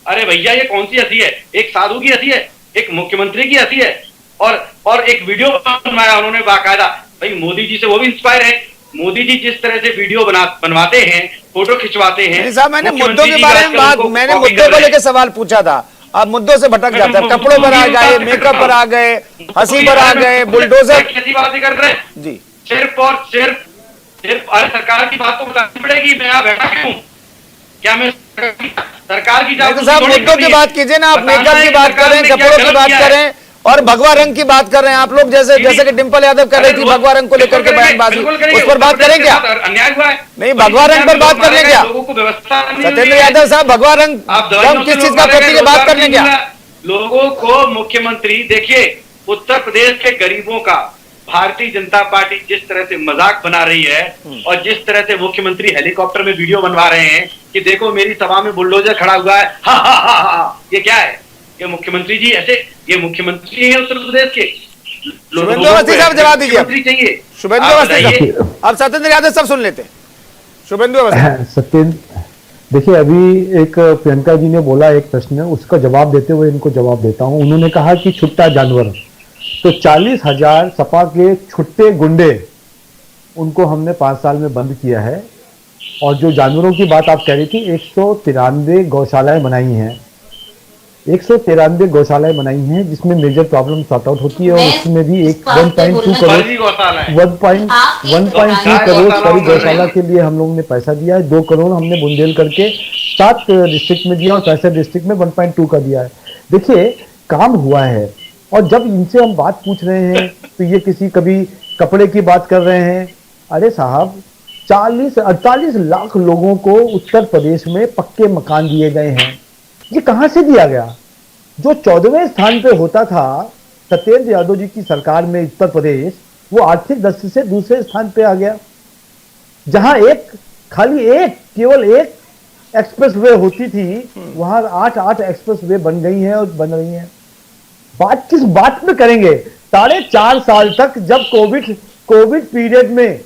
अरे भैया ये कौन सी हंसी है? एक साधु की हंसी है, एक मुख्यमंत्री की हंसी है। और एक वीडियो बनवाया उन्होंने बाकायदा। भाई मोदी जी से वो भी इंस्पायर है। मोदी जी जिस तरह से वीडियो बनवाते हैं, फोटो खिंचवाते हैं। साहब मैंने मुद्दों के बारे में मैंने मुद्दों को लेकर सवाल पूछा था, आप मुद्दों से भटक जाते हैं, कपड़ों पर आ गए, मेकअप पर आ गए, हंसी पर आ गए, बुलडोजर कैसी बातें कर रहे हैं जी। सिर्फ और सिर्फ अरे सरकार की बात तो बतानी पड़ेगी। मैं यहाँ बैठा क्यों? क्या मैं सरकार की तो साहब मुद्दों की बात कीजिए ना, आप मेकअप की बात कर रहे हैं, कपड़ों की बात कर रहे हैं और भगवा रंग की बात कर रहे हैं आप लोग, जैसे कि डिंपल यादव कर रही थी भगवा रंग को लेकर के बयानबाजी, उस पर बात करें क्या? अन्याय हुआ है। नहीं, भगवा रंग पर बात कर लें क्या? लोगों को व्यवस्था सत्येंद्र यादव साहब भगवा रंग किस चीज का प्रतीक है, बात कर लें क्या? लोगों को मुख्यमंत्री देखिए, उत्तर प्रदेश के गरीबों का भारतीय जनता पार्टी जिस तरह से मजाक बना रही है और जिस तरह से मुख्यमंत्री हेलीकॉप्टर में वीडियो बनवा रहे हैं कि देखो मेरी सभा में बुलडोजर खड़ा हुआ है, हा हा हा हा, ये क्या है? ये मुख्यमंत्री जी ऐसे, ये मुख्यमंत्री है उत्तर प्रदेश के? शुभेंदु अवस्थी साहब जवाब दीजिए। चाहिए शुभेंदु अवस्थी साहब, अब सत्येंद्र यादव सब सुन लेते हैं। शुभेंदु अवस्थी। सत्येंद्र देखिए, अभी एक प्रियंका जी ने बोला एक प्रश्न, उसका जवाब देते हुए इनको जवाब देता हूं। उन्होंने कहा कि छुट्टा जानवर, तो 40,000 सपा के छुट्टे गुंडे, उनको हमने 5 साल में बंद किया है। और जो जानवरों की बात आप कह रही थी, 193 गौशालाएं बनाई हैं, 193 गौशालाएं बनाई हैं, जिसमें मेजर प्रॉब्लम सॉर्ट आउट होती है। और उसमें भी 1.2 करोड़ सारी गौशाला के लिए हम लोगों ने पैसा दिया है। 2 करोड़ हमने बुंदेलखंड के 7 डिस्ट्रिक्ट में दिया और 65 डिस्ट्रिक्ट में 1.2 का दिया है। देखिए काम हुआ है। और जब इनसे हम बात पूछ रहे हैं तो ये कभी कपड़े की बात कर रहे हैं। अरे साहब, 48 लाख लोगों को उत्तर प्रदेश में पक्के मकान दिए गए हैं। ये कहां से दिया गया? जो 14वें स्थान पे होता था सत्येंद्र यादव जी की सरकार में उत्तर प्रदेश, वो आर्थिक दृष्टि से दूसरे स्थान पे आ गया। जहां केवल एक एक्सप्रेसवे होती थी, वहां 8 एक्सप्रेसवे बन गई हैं और बन रही हैं। बात किस बात में करेंगे? 4.5 साल तक जब कोविड पीरियड में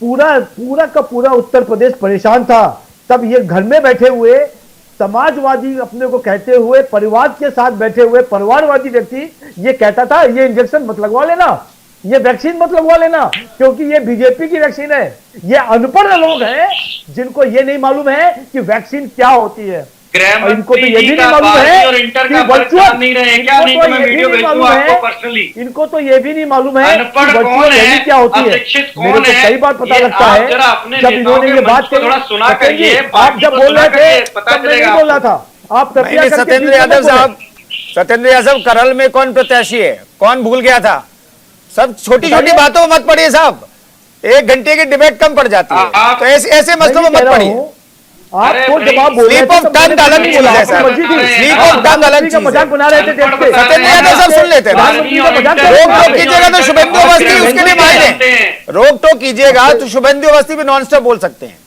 पूरा का पूरा उत्तर प्रदेश परेशान था, तब ये घर में बैठे हुए समाजवादी अपने को कहते हुए, परिवार के साथ बैठे हुए परिवारवादी व्यक्ति ये कहता था ये इंजेक्शन मत लगवा लेना, ये वैक्सीन मत लगवा लेना, क्योंकि ये बीजेपी की वैक्सीन है। ये अनपढ़ लोग हैं जिनको ये नहीं मालूम है कि वैक्सीन क्या होती है। इनको तो ये भी नहीं मालूम है कि वर्चुअल, इनको तो ये भी नहीं मालूम है कि वर्चुअल रैली क्या होती है। मेरे को कई बार पता लगता है जब इन्होंने ये बात कही, आप जब बोल रहे थे तब मैं नहीं बोल रहा था। आप सत्येंद्र यादव साहब, करल में कौन प्रत्याशी है, कौन भूल गया था? सब छोटी छोटी बातों में मत पड़िए साहब, 1 घंटे की डिबेट कम पड़ जाती है, तो ऐसे मसलों में मत पड़िए। आपको जवाब बोल रहे थे, टंग अलग बोल रहे सर, स्लीप ऑफ टंग अलग चीज, मजाक बना रहे थे। सत्येंद्र यादव सब सुन लेते हैं। रोक टोक कीजिएगा तो शुभेंदु अवस्थी उसके लिए मायने, रोक टोक कीजिएगा तो शुभेंदु अवस्थी भी नॉन स्टॉप बोल सकते हैं।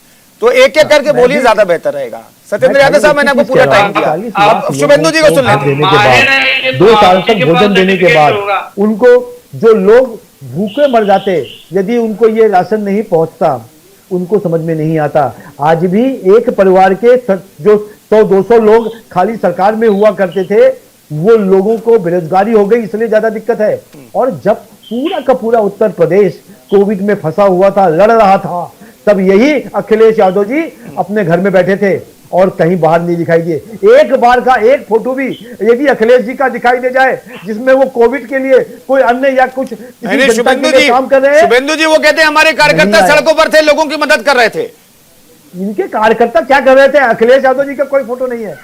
तो एक एक करके बोलिए, ज्यादा बेहतर रहेगा। सत्येंद्र यादव साहब, मैंने आपको पूरा टाइम दिया, अब शुभेंदु जी को सुन लेते। 2 साल तक भोजन देने के बाद उनको, जो लोग भूखे मर जाते यदि उनको ये राशन नहीं पहुंचता, उनको समझ में नहीं आता। आज भी एक परिवार के जो 100-200 लोग खाली सरकार में हुआ करते थे, वो लोगों को बेरोजगारी हो गई, इसलिए ज्यादा दिक्कत है। और जब पूरा का पूरा उत्तर प्रदेश कोविड में फंसा हुआ था, लड़ रहा था, तब यही अखिलेश यादव जी अपने घर में बैठे थे और कहीं बाहर नहीं दिखाई दिए। एक बार का एक फोटो भी यदि अखिलेश जी का दिखाई दे जाए जिसमें वो कोविड के लिए कोई अन्य या कुछ शुभेंदु जी काम कर रहे हैं। शुभेंदु जी वो कहते हैं हमारे कार्यकर्ता सड़कों पर थे, लोगों की मदद कर रहे थे। इनके कार्यकर्ता क्या कर रहे थे? अखिलेश यादव जी का कोई फोटो नहीं है।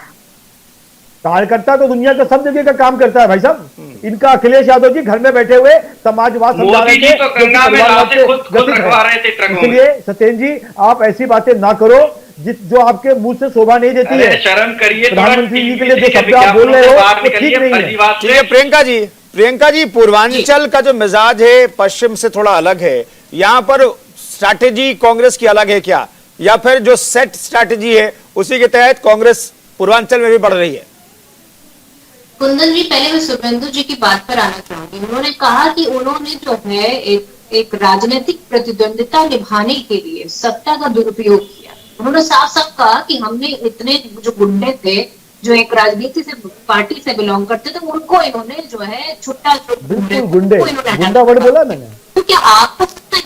कार्यकर्ता तो दुनिया का सब जगह का काम करता है भाई साहब। इनका अखिलेश यादव जी घर में बैठे हुए समाजवाद समझा रहे थे, इसलिए सत्येंद्र जी आप ऐसी बातें ना करो जो आपके मुंह से शोभा नहीं देती है। शर्म करिए, प्रधानमंत्री जी के लिए जो शब्द आप बोल रहे हो ठीक नहीं है। प्रियंका जी, प्रियंका जी, पूर्वांचल का जो मिजाज है पश्चिम से थोड़ा अलग है, यहाँ पर स्ट्रैटेजी कांग्रेस की अलग है क्या, या फिर जो सेट स्ट्रैटेजी है उसी के तहत कांग्रेस पूर्वांचल में भी बढ़ रही है? कुंदन जी, पहले मैं शुभेंदु जी की बात पर आना चाहूंगी। उन्होंने कहा कि उन्होंने जो है एक राजनीतिक प्रतिद्वंदिता निभाने के लिए सत्ता का दुरुपयोग किया। उन्होंने साफ साफ कहा कि हमने इतने जो गुंडे थे, जो एक राजनीति से पार्टी से बिलोंग करते थे, उनको इन्होंने जो है छुट्टा गुंडा वर्ड बोला मैंने। तो क्या आपको लगता है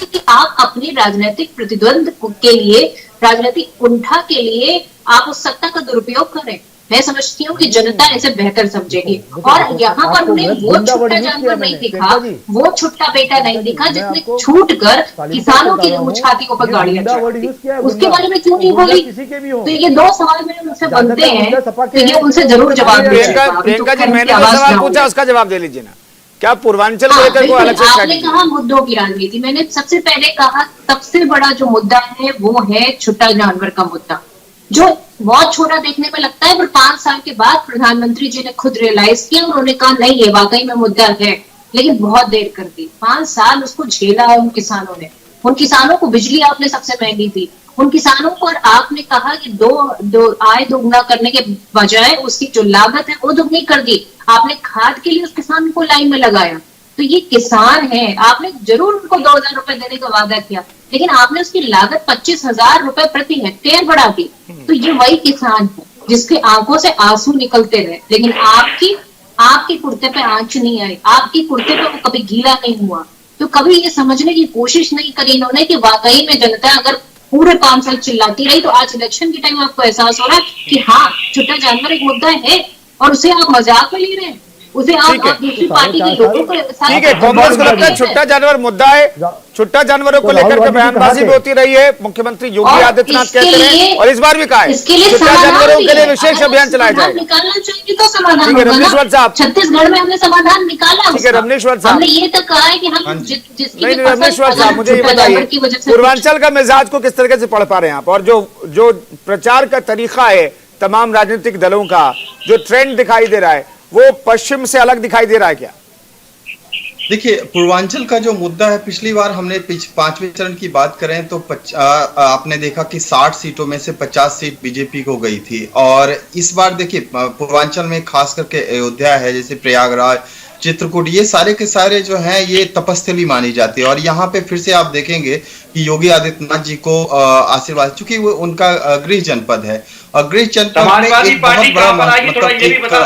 कि आप अपनी राजनीतिक प्रतिद्वंद के लिए, राजनीतिक कुंठा के लिए आप उस सत्ता का दुरुपयोग करें? मैं समझती हूँ कि जनता इसे बेहतर समझेगी। और यहाँ पर उन्हें वो छुट्टा जानवर नहीं दिखा, वो छुट्टा बेटा नहीं दिखा जिसने छूट कर किसानों की छातियों पर गाड़ियां चढ़ाई। उसके बारे में क्यों नहीं बोली? तो ये दो सवाल मेरे उनसे बनते हैं, तो ये उनसे जरूर जवाब दीजिएगा। प्रियंका जी, मैंने जो सवाल पूछा उसका जवाब दे लीजिए ना। क्या पूर्वांचल को लेकर कोई अलग से आपने कहा मुद्दों की राजनीति, मैंने सबसे पहले कहा सबसे बड़ा जो मुद्दा है वो है छुट्टा जानवर का मुद्दा, जो बहुत छोटा देखने में लगता है, पर 5 साल के बाद प्रधानमंत्री जी ने खुद रियलाइज किया, उन्होंने कहा नहीं ये वाकई में मुद्दा है, लेकिन बहुत देर कर दी। 5 साल उसको झेला है उन किसानों ने। उन किसानों को बिजली आपने सबसे महंगी दी, उन किसानों पर आपने कहा कि दो आय दोगुना करने के बजाय उसकी जो लागत है वो दुगनी कर दी। आपने खाद के लिए उस किसान को लाइन में लगाया। तो ये किसान है, आपने जरूर उनको 2000 रुपए देने का वादा किया, लेकिन आपने उसकी लागत 25,000 रुपए प्रति हेक्टेयर बढ़ा दी। तो ये वही किसान है जिसके आंखों से आंसू निकलते रहे, लेकिन आपके कुर्ते पे आंच नहीं आई, आपके कुर्ते पे वो कभी गीला नहीं हुआ। तो कभी ये समझने की कोशिश नहीं करी इन्होंने कि वाकई में जनता अगर पूरे 5 साल चिल्लाती रही, तो आज इलेक्शन के टाइम आपको एहसास हो रहा है कि हाँ छुट्टा जानवर एक मुद्दा है और उसे आप मजाक में ले रहे हैं, उसे आप दूसरी पार्टी के लोगों को। ठीक है, कांग्रेस को लगता है छुट्टा जानवर मुद्दा है, छुट्टा जानवरों को लेकर के बयानबाजी भी होती रही है। मुख्यमंत्री योगी आदित्यनाथ कहते हैं और इस बार भी कहा है छुट्टा जानवरों के लिए विशेष अभियान चलाया जाएगा। निकालना चाहिए तो समाधान ठीक है रमनेश्वर साहब, छत्तीसगढ़ में हमने समाधान निकाला। ठीक है रमनेश्वर साहब, हमने ये तक कहा है कि हम नहीं रमनेश्वर साहब, मुझे ये बताइए पूर्वांचल का मिजाज को किस तरीके से पढ़ पा रहे हैं आप, और जो प्रचार का तरीका है तमाम राजनीतिक दलों का, जो ट्रेंड दिखाई दे रहा है वो पश्चिम से अलग दिखाई दे रहा है क्या? देखिए, पूर्वांचल का जो मुद्दा है, पिछली बार हमने 5वें चरण की बात करें तो आपने देखा कि 60 सीटों में से 50 सीट बीजेपी को गई थी। और इस बार देखिए पूर्वांचल में खास करके अयोध्या है, जैसे प्रयागराज, चित्रकूट, ये सारे के सारे जो हैं ये तपस्थली मानी जाती है। और यहाँ पे फिर से आप देखेंगे कि योगी आदित्यनाथ जी को आशीर्वाद, चूंकि वो उनका गृह जनपद है, और गृह जनपद में एक बहुत बड़ा मतलब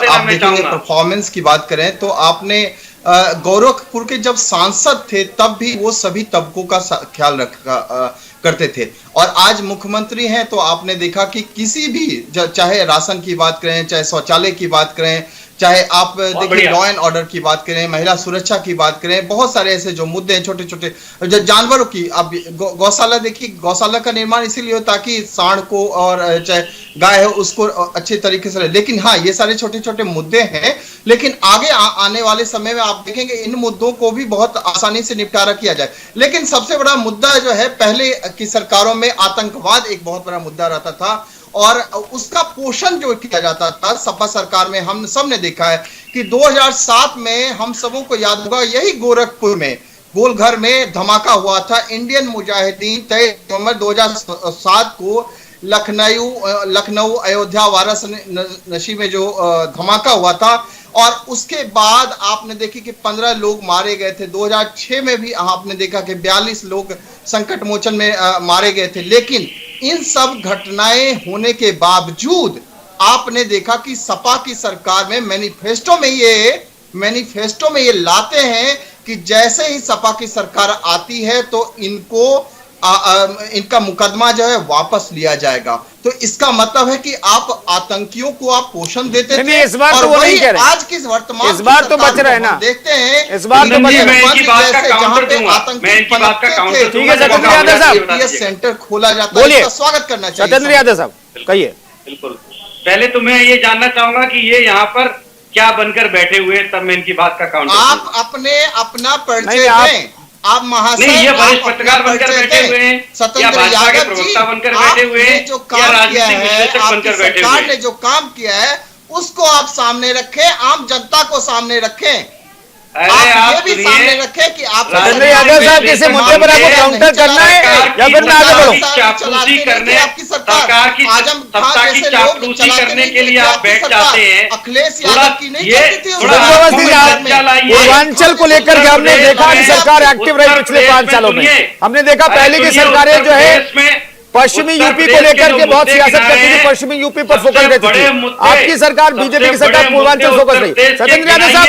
आप देखेंगे परफॉर्मेंस की बात करें तो आपने गोरखपुर के जब सांसद थे तब भी वो सभी तबकों का ख्याल करते थे, और आज मुख्यमंत्री हैं तो आपने देखा कि किसी भी, चाहे राशन की बात करें, चाहे शौचालय की बात करें, चाहे आप देखिए लॉ एंड ऑर्डर की बात करें, महिला सुरक्षा की बात करें, बहुत सारे ऐसे जो मुद्दे हैं छोटे छोटे, जो जानवरों की, अब गौशाला देखिए, गौशाला का निर्माण इसीलिए हो ताकि सांड को और चाहे गाय हो उसको अच्छे तरीके से, लेकिन हाँ ये सारे छोटे छोटे मुद्दे हैं। लेकिन आगे आने वाले समय में आप देखेंगे इन मुद्दों को भी बहुत आसानी से निपटारा किया जाए। लेकिन सबसे बड़ा मुद्दा जो है, पहले की सरकारों में आतंकवाद एक बहुत बड़ा मुद्दा रहता था और उसका पोषण जो किया जाता था सपा सरकार में। हम सब ने देखा है कि 2007 में हम सबों को याद होगा, यही गोरखपुर में गोलघर में धमाका हुआ था। इंडियन मुजाहिदीन 23 नवंबर 2007 को लखनऊ अयोध्या वाराणसी में जो धमाका हुआ था, और उसके बाद आपने देखी कि 15 लोग मारे गए थे। 2006 में भी आपने देखा कि 42 लोग संकट मोचन में मारे गए थे। लेकिन इन सब घटनाएं होने के बावजूद आपने देखा कि सपा की सरकार में मैनिफेस्टो में ये लाते हैं कि जैसे ही सपा की सरकार आती है तो इनका मुकदमा जो है वापस लिया जाएगा। तो इसका मतलब है कि आप आतंकियों को आप पोषण देते थे, इस बार तो वो नहीं कह रहे। आज की वर्तमान इस बार तो बच रहे ना, देखते हैं इस बार तो बच रहे। सेंटर खोला जाता है, इसका स्वागत करना चाहिए। सत्येंद्र यादव साहब कहिए। बिल्कुल, पहले तो मैं ये जानना चाहूंगा कि ये यहाँ पर क्या बनकर बैठे हुए, तब मैं इनकी बात का काउंटर। आप अपना परिचय दें। आप महाशय ये वरिष्ठ पत्रकार बनकर बैठे हुए हैं, सत्येंद्र यादव जी, बनकर बैठे हुए हैं, जो काम किया है, आपकी सरकार ने जो काम किया है उसको आप सामने रखें, आम जनता को सामने रखें। अरे आप ये भी सुनिए, सामने रखें कि आप सतेंद्र यादव साहब किसी मुद्दे पर आपको काउंटर करना है या फिर मैं आगे बढ़ूं? चापलूसी करने, सरकार की सत्ता की चापलूसी करने के लिए आप बैठ जाते हैं। अखिलेश यादव की नहीं चलती थी पूर्वांचल को लेकर के हमने देखा कि सरकार एक्टिव रही पिछले 5 सालों में। हमने देखा पहले की सरकारें जो है पश्चिमी यूपी को लेकर के बहुत सियासत करती थी, पश्चिमी यूपी पर फोकस देती थी। आपकी सरकार, बीजेपी की सरकार पूर्वांचल फोकस रही। सतेंद्र यादव साहब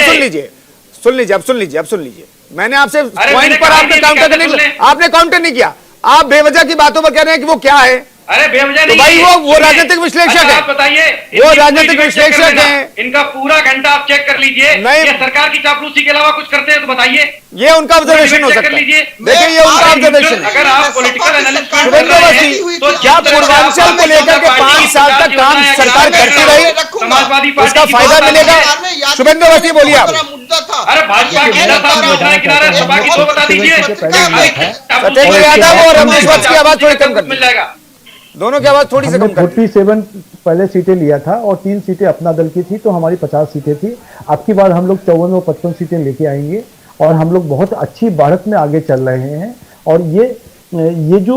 सुन लीजिए, अब सुन लीजिए। मैंने आपसे पॉइंट पर आपने काउंटर करने, आपने काउंटर नहीं किया। आप बेवजह की बातों पर कह रहे हैं कि वो क्या है। अरे बेवजह तो भाई वो राजनीतिक विश्लेषक है। आप बताइए, वो राजनीतिक विश्लेषक हैं। इनका पूरा घंटा आप चेक कर लीजिए। नहीं, ये सरकार की चापलूसी के अलावा कुछ करते हैं तो बताइए। ये उनका ऑब्जर्वेशन हो सकता है। देखिए ये उनका ऑब्जर्वेशन है। अगर आप पॉलिटिकल एनालिस्ट तो क्या पूर्वांचल को लेकर के 5 साल तक काम सरकार करती रही, समाजवादी पार्टी उसका फायदा मिलेगा? शुभेंद्र अवस्थी बोलिए आप। अरे भाजपा के किनारे सभा की 2 बता दीजिए। सतेंद्र यादव और रमेश वत्स की आवाज थोड़ी कम कर मिल जाएगा। दोनों की आवाज थोड़ी सी कम कर। 47 पहले सीटें लिया था और 3 सीटें अपना दल की थी, तो हमारी 50 सीटें थी। अब की बार हम लोग 54 और 55 सीटें लेके आएंगे और हम लोग बहुत अच्छी बढ़त में आगे चल रहे हैं। और ये जो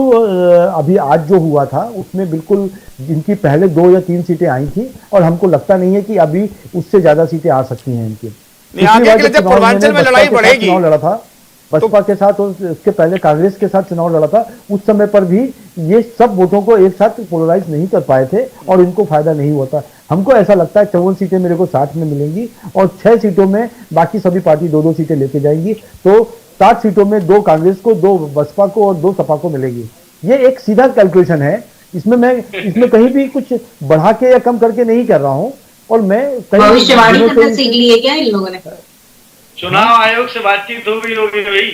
अभी आज जो हुआ था उसमें बिल्कुल जिनकी पहले 2 या 3 सीटें आई थी, और हमको लगता नहीं है कि अभी उससे ज्यादा सीटें आ सकती हैं इनकी। पूर्वांचल में लड़ाई बढ़ेगी। चुनाव लड़ा था बसपा के साथ और उसके पहले कांग्रेस के साथ चुनाव लड़ा था। उस समय पर भी ये सब वोटों को एक साथ पोलराइज नहीं कर पाए थे और इनको फायदा नहीं होता। हमको ऐसा लगता है 54 सीटें मेरे को 60 में मिलेंगी और 6 सीटों में बाकी सभी पार्टी 2-2 सीटें लेके जाएंगी। तो 60 सीटों में 2 कांग्रेस को, 2 बसपा को और 2 सपा को मिलेगी। ये एक सीधा कैलकुलेशन है। इसमें कहीं भी कुछ बढ़ा के या कम करके नहीं कर रहा हूँ। और मैं भविष्यवाणी करना सीख ली है क्या इन लोगों ने? चुनाव आयोग से बातचीत हो गई होगी भाई।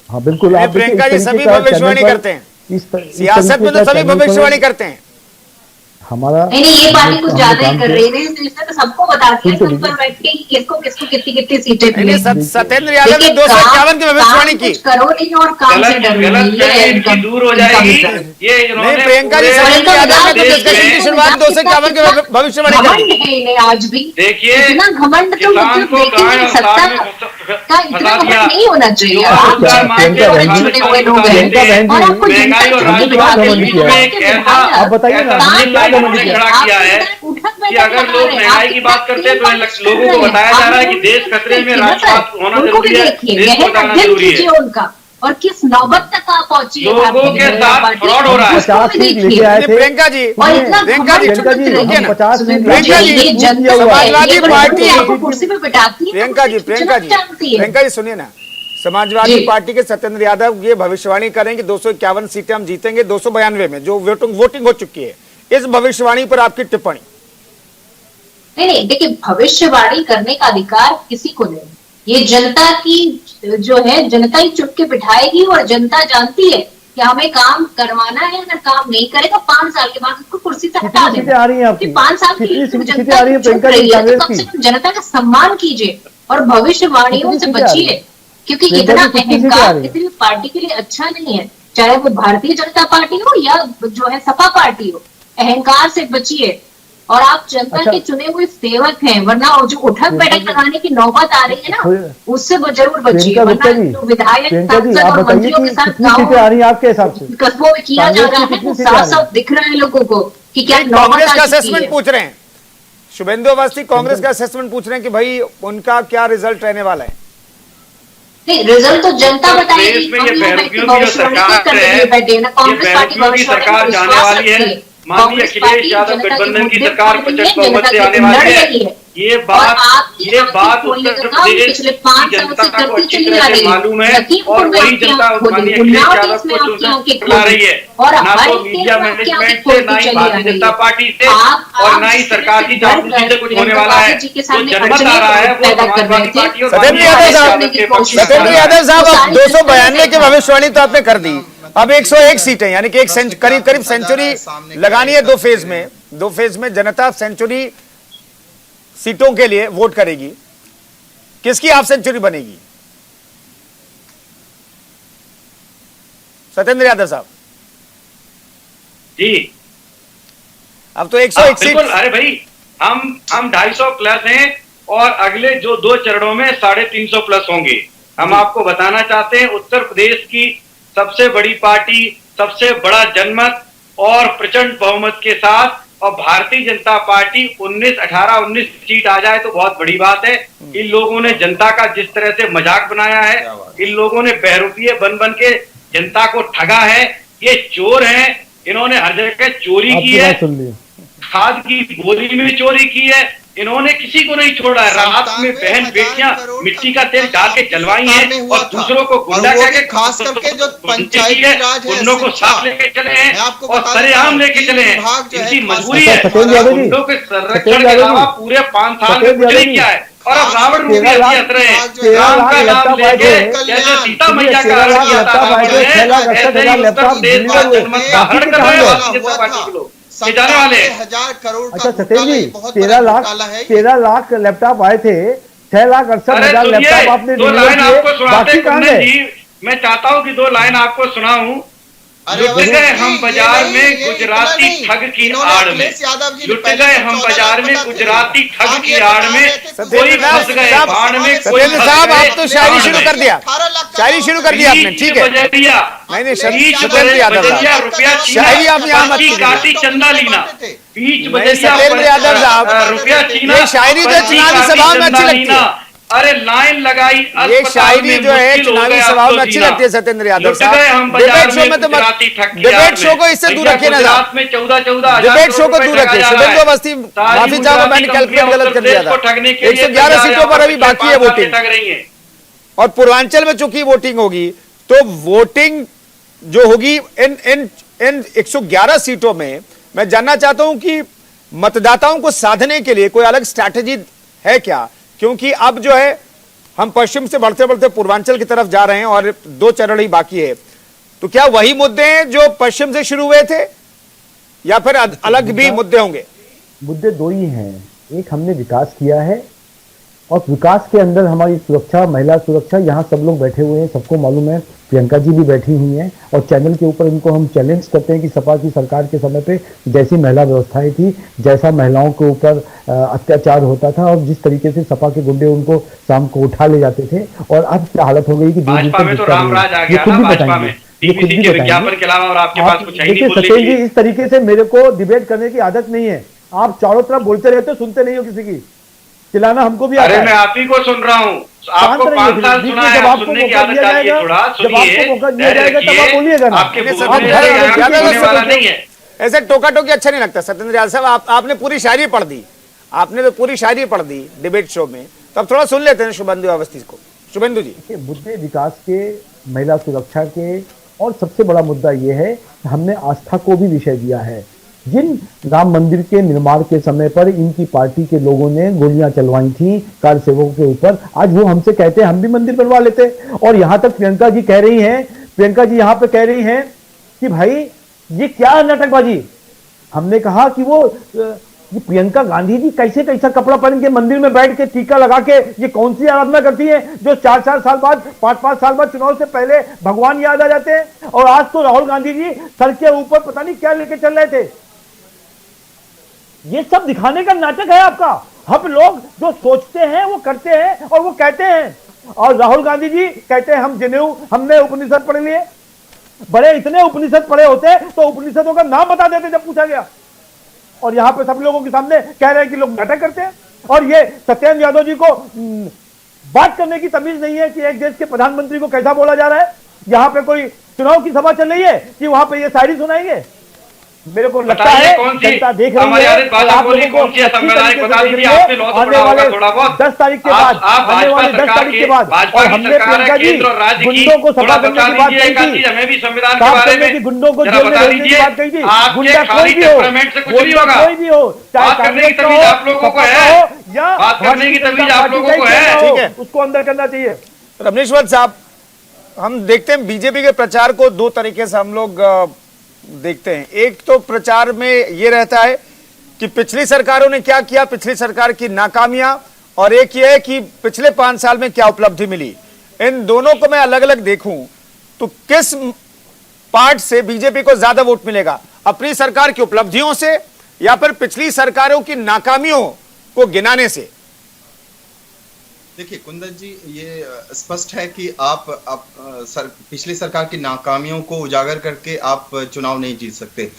हाँ बिल्कुल। आप प्रियंका जी सभी भविष्यवाणी करते हैं, सियासत में तो सभी भविष्यवाणी करते हैं। हमारा नहीं, ये पार्टी कुछ ज्यादा ही कर रही है। इसने तो सबको बता दिया कि ऊपर बैठ के किसको कितनी सीटें मिलेंगी। सतेंद्र यादव ने 251 की भविष्यवाणी की। करो नहीं और काम से डरो दूर हो जाएगी। ये नहीं, प्रियंका जी सतेंद्र यादव ने तो डिस्कशन की शुरुआत 251 की भविष्यवाणी की। आज भी देखिए, इतना घमंड तो मतलब सत्ता का इतना घमंड नहीं होना चाहिए। आप चुने हुए लोग हैं और आपको आप बताइए ना, खड़ा किया है कि अगर लोग महंगाई की बात करते हैं तो लोगों को बताया जा रहा है कि देश खतरे में, राष्ट्रवाद होना जरूरी है, देश को बताना जरूरी है। उनका और किस नौबत तक आप पहुंची, लोगों के साथ फ्रॉड हो रहा है। 50 सीट लेके आए थे प्रियंका जी, समाजवादी पार्टी कुर्सी पे बिठाती है। प्रियंका जी सुनिए ना, समाजवादी पार्टी के सतेंद्र यादव ये भविष्यवाणी करेंगे 251 सीटें हम जीतेंगे 292 में, जो वोटिंग हो चुकी है। इस भविष्यवाणी पर आपकी टिप्पणी? नहीं, देखिए भविष्यवाणी करने का अधिकार किसी को नहीं। ये जनता की जो है, जनता ही चुप के बिठाएगी और जनता जानती है कि हमें काम करवाना है। अगर काम नहीं करेगा 5 साल के बाद उसको कुर्सी से हटा देना। 5 साल की जनता चुप रही है तो कम से कम जनता का सम्मान कीजिए और भविष्यवाणियों से बचिए, क्योंकि इतना अहंकार किसी भी पार्टी के लिए अच्छा नहीं है, चाहे वो भारतीय जनता पार्टी हो या जो है सपा पार्टी हो। अहंकार से बचिए और आप जनता के चुने हुए सेवक हैं, वरना जो उठक बैठक लगाने की नौबत आ रही है ना, उससे जरूर बचिए। वरना तो विधायक, सांसद और मंत्रियों के साथ आपके हिसाब से कस्बों में किया जा रहा है, साफ साफ दिख रहा है लोगों को कि क्या कांग्रेस का असेसमेंट पूछ रहे हैं। शुभेंदु अवस्थी कांग्रेस का असेसमेंट पूछ रहे हैं कि भाई उनका क्या रिजल्ट रहने वाला है। नहीं, रिजल्ट तो जनता बताएगी। कांग्रेस पार्टी सरकार जाने वाली है, माननीय अखिलेश यादव गठबंधन की सरकार 50 बहुमत से आने वाली है। ये बात उत्तर प्रदेश की जनता को अच्छी तरह से मालूम है और वही जनता माननीय अखिलेश यादव को चुना रही है। ना तो मीडिया मैनेजमेंट से, ना ही भारतीय जनता पार्टी से और ना ही सरकार की चापलूसी से कुछ होने वाला है। जो जनमत आ रहा है वो समाजवादी पार्टी और सतेंद्र यादव साहब, अब 292 की भविष्यवाणी तो आपने कर दी। अब 101 सीटें, यानी कि करीब सेंचुरी लगानी है। 2 फेज में जनता सेंचुरी सीटों के लिए वोट करेगी। किसकी हाफ सेंचुरी बनेगी सतेंद्र यादव साहब? जी, अब तो 101 सीट। अरे भाई हम 250 प्लस हैं और अगले जो 2 चरणों में 350 प्लस होंगे। हम आपको बताना चाहते हैं उत्तर प्रदेश की सबसे बड़ी पार्टी, सबसे बड़ा जनमत और प्रचंड बहुमत के साथ, और भारतीय जनता पार्टी 19 सीट आ जाए तो बहुत बड़ी बात है। इन लोगों ने जनता का जिस तरह से मजाक बनाया है, इन लोगों ने बहरूपिये बन के जनता को ठगा है। ये चोर हैं, इन्होंने हर जगह चोरी की है, खाद की बोरी में चोरी की है, इन्होंने किसी को नहीं छोड़ा है। रात में बहन बेटियां मिट्टी का तेल डाल के जलवाई है और दूसरों को गुंडा कह के, खास करके जो पंचायती राज है, गुंडों को साथ लेके चले हैं और सरेआम लेके चले हैं। इनकी मजबूरी है। गुंडों के संरक्षण के अलावा पूरे 5 साल में कुछ नहीं किया है और अब रावण रूपी हंस रहे हैं। राम का नाम लेके जैसे सीता मैया का हरण किया था ऐसे ही उत्तर प्रदेश का जनमत का हरण कर रहे हैं भारतीय जनता पार्टी के लोग। जाने वाले 1000 करोड़। अच्छा सत्येंद्र जी, 13 लाख लैपटॉप आए थे, 6,68,000 लैपटॉप आपने बाकी कहाँ गए? मैं चाहता हूँ कि 2 लाइन आपको सुनाऊं। लुट गए हम बाजार में गुजराती ठग की आड़ में, लुट गए हम बाजार में गुजराती ठग की आड़ में, कोई फंस गए बाढ़ में। सत्येंद्र साहब, आप तो शायरी शुरू कर दिया, शायरी शुरू कर दिया आपने, ठीक है। नहीं सत्येंद्र यादव शायरी आप यहाँ मत काटी चंदा लीना, बीच सत्येंद्र यादव साहब, रुपया चीना, ये शायरी जो चुनावी सभा में अच्छी लगती है, अरे लाइन लगाई ये शायरी जो है चुनावी सभाओं में अच्छी लगती है सत्येंद्र यादव साहब। डिबेट शो में तो डिबेट शो को इससे दूर रखिए ना साहब, डिबेट शो को दूर रखिए। शुभेंदु अवस्थी, माफी चाहूंगा, मैंने कैलकुलेट गलत कर दिया था। 111 सीटों पर अभी बाकी है वोटिंग, और पूर्वांचल में चूंकि वोटिंग होगी तो वोटिंग जो होगी इन 111 सीटों में, मैं जानना चाहता हूं कि मतदाताओं को साधने के लिए कोई अलग स्ट्रैटेजी है क्या? क्योंकि अब जो है हम पश्चिम से बढ़ते बढ़ते पूर्वांचल की तरफ जा रहे हैं और 2 चरण ही बाकी है, तो क्या वही मुद्दे हैं जो पश्चिम से शुरू हुए थे या फिर अलग भी मुद्दे होंगे? मुद्दे 2 ही हैं। एक, हमने विकास किया है और विकास के अंदर हमारी सुरक्षा, महिला सुरक्षा, यहाँ सब लोग बैठे हुए हैं, सबको मालूम है, प्रियंका जी भी बैठी हुई हैं और चैनल के ऊपर इनको हम चैलेंज करते हैं कि सपा की सरकार के समय पे जैसी महिला व्यवस्थाएं थी, जैसा महिलाओं के ऊपर अत्याचार होता था और जिस तरीके से सपा के गुंडे उनको शाम को उठा ले जाते थे, और अब क्या हालत हो गई कि ये खुद भी बताएंगे। देखिए सत्येंद्र जी, इस तरीके से मेरे को डिबेट करने की आदत नहीं है। आप चारों तरफ बोलते रहते हो, सुनते नहीं हो किसी की, चिल्लाना हमको भी आता है। मैं आप ही को सुन रहा हूँ, आपको 5 साल सुना है, आप सुनने की आदत चाहिए, थोड़ा सुनिए, नहीं है ऐसे टोका टोकी अच्छा नहीं लगता। सत्येंद्र यादव साहब, आपने पूरी शायरी पढ़ दी, आपने तो पूरी शायरी पढ़ दी डिबेट शो में, तो अब थोड़ा सुन लेते हैं शुभेंदु अवस्थी को। शुभेंदु जी, मुद्दे विकास के, महिला सुरक्षा के, और सबसे बड़ा मुद्दा यह है कि हमने आस्था को भी विषय दिया है। जिन राम मंदिर के निर्माण के समय पर इनकी पार्टी के लोगों ने गोलियां चलवाई थी कार सेवकों के ऊपर, आज वो हमसे कहते हैं हम भी मंदिर बनवा लेते। और यहां तक प्रियंका जी कह रही हैं, प्रियंका जी यहां पे कह रही हैं कि भाई ये क्या नाटकबाजी। हमने कहा कि वो ये प्रियंका गांधी जी कैसे कैसा कपड़ा पहन के मंदिर में बैठ के टीका लगा के ये कौन सी आराधना करती है जो 4-4 साल बाद, 5-5 साल बाद चुनाव से पहले भगवान याद आ जाते हैं। और आज तो राहुल गांधी जी सर के ऊपर पता नहीं क्या लेके चल रहे थे। ये सब दिखाने का नाटक है आपका। हम लोग जो सोचते हैं वो करते हैं और वो कहते हैं। और राहुल गांधी जी कहते हैं हम जनेऊ, हमने उपनिषद पढ़ लिए। बड़े इतने उपनिषद पढ़े होते तो उपनिषदों का नाम बता देते जब पूछा गया। और यहां पे सब लोगों के सामने कह रहे हैं कि लोग नाटक करते हैं। और ये सत्येंद्र यादव जी को बात करने की तमीज नहीं है कि एक देश के प्रधानमंत्री को कैसा बोला जा रहा है। यहां पे कोई चुनाव की सभा चल रही है कि वहां पे ये शायरी सुनाएंगे। मेरे को लगता है जनता देख रही है। आप लोगों को आने वाले 10 तारीख के बाद, आने वाले 10 तारीख के बाद, और हमने प्रियंका जी गुंडों को सभा करने की बात कही थी, साफ करने की, गुंडों को जेल में भेजने की बात कही थी। गुंडा कोई भी हो, कोई भी हो, चाहे कांग्रेस का हो या ठीक है, उसको अंदर करना चाहिए। रमनेश्वर साहब, हम देखते हैं बीजेपी के प्रचार को 2 तरीके से हम लोग देखते हैं। एक तो प्रचार में ये रहता है कि पिछली सरकारों ने क्या किया, पिछली सरकार की नाकामियां, और एक ये है कि पिछले 5 साल में क्या उपलब्धि मिली। इन दोनों को मैं अलग अलग देखूं तो किस पार्ट से बीजेपी को ज्यादा वोट मिलेगा, अपनी सरकार की उपलब्धियों से या फिर पिछली सरकारों की नाकामियों को गिनाने से? देखिए कुंदन जी, ये स्पष्ट है कि आप पिछली सरकार की नाकामियों को उजागर करके आप चुनाव नहीं जीत सकते।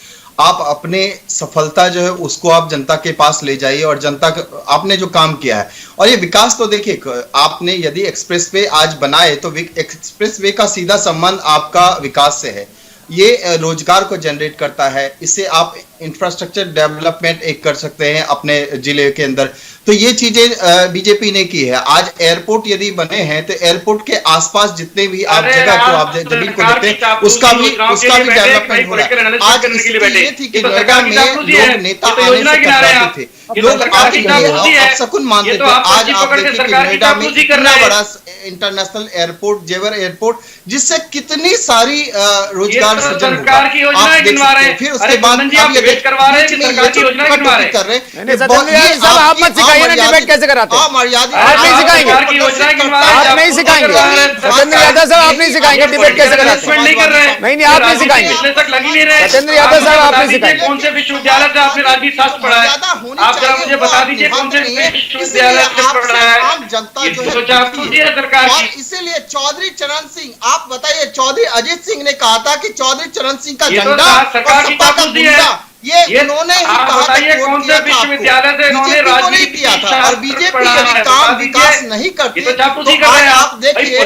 आप अपने सफलता जो है उसको आप जनता के पास ले जाइए और जनता आपने जो काम किया है, और ये विकास तो देखिए, आपने यदि एक्सप्रेसवे आज बनाए तो एक्सप्रेसवे का सीधा संबंध आपका विकास से है। ये रोजगार को जनरेट करता है, इससे आप इंफ्रास्ट्रक्चर डेवलपमेंट एक कर सकते हैं अपने जिले के अंदर। तो ये चीजें बीजेपी ने की है। आज एयरपोर्ट यदि बने हैं तो एयरपोर्ट के आसपास जितने भी आप जगह को आप जमीन को देखते हैं उसका भी डेवलपमेंट हो रहा है। आज ये थी कि नोएडा में लोग नेता आने से कतराते थे, लोग आप शकुन मानते थे। आज आप देखिए कि नोएडा में इतना बड़ा इंटरनेशनल एयरपोर्ट, जेवर एयरपोर्ट, जिससे कितनी सारी रोजगार सृजन होगा। आप देख सकते हैं। फिर उसके बाद आप ये कर रहे हैं, आप मत सिखाइए ना डिबेट कैसे कराते हैं। आप नहीं सिखाएंगे, आप नहीं सिखाएंगे सत्येंद्र यादव साहब, आप नहीं सिखाएंगे डिबेट कैसे कराते हैं। नहीं, आप नहीं सिखाएंगे सत्येंद्र यादव साहब, आप नहीं सिखाएंगे। कौन से विश्वविद्यालय से आपने राजनीति शास्त्र पढ़ा है? आप जरा मुझे बता दीजिए कौन से विश्वविद्यालय से पढ़ रहा है? जनता जो है सरकार की। इसीलिए चौधरी चरण सिंह, आप बताइए, चौधरी अजीत सिंह ने कहा था कि चौधरी चरण सिंह का झंडा सरकार की ताकूजी है। ये उन्होंने ही कहा था, कौन से विश्वविद्यालय से इन्होंने राजनीति किया था। और बीजेपी यदि काम विकास नहीं करती तो आप देखिए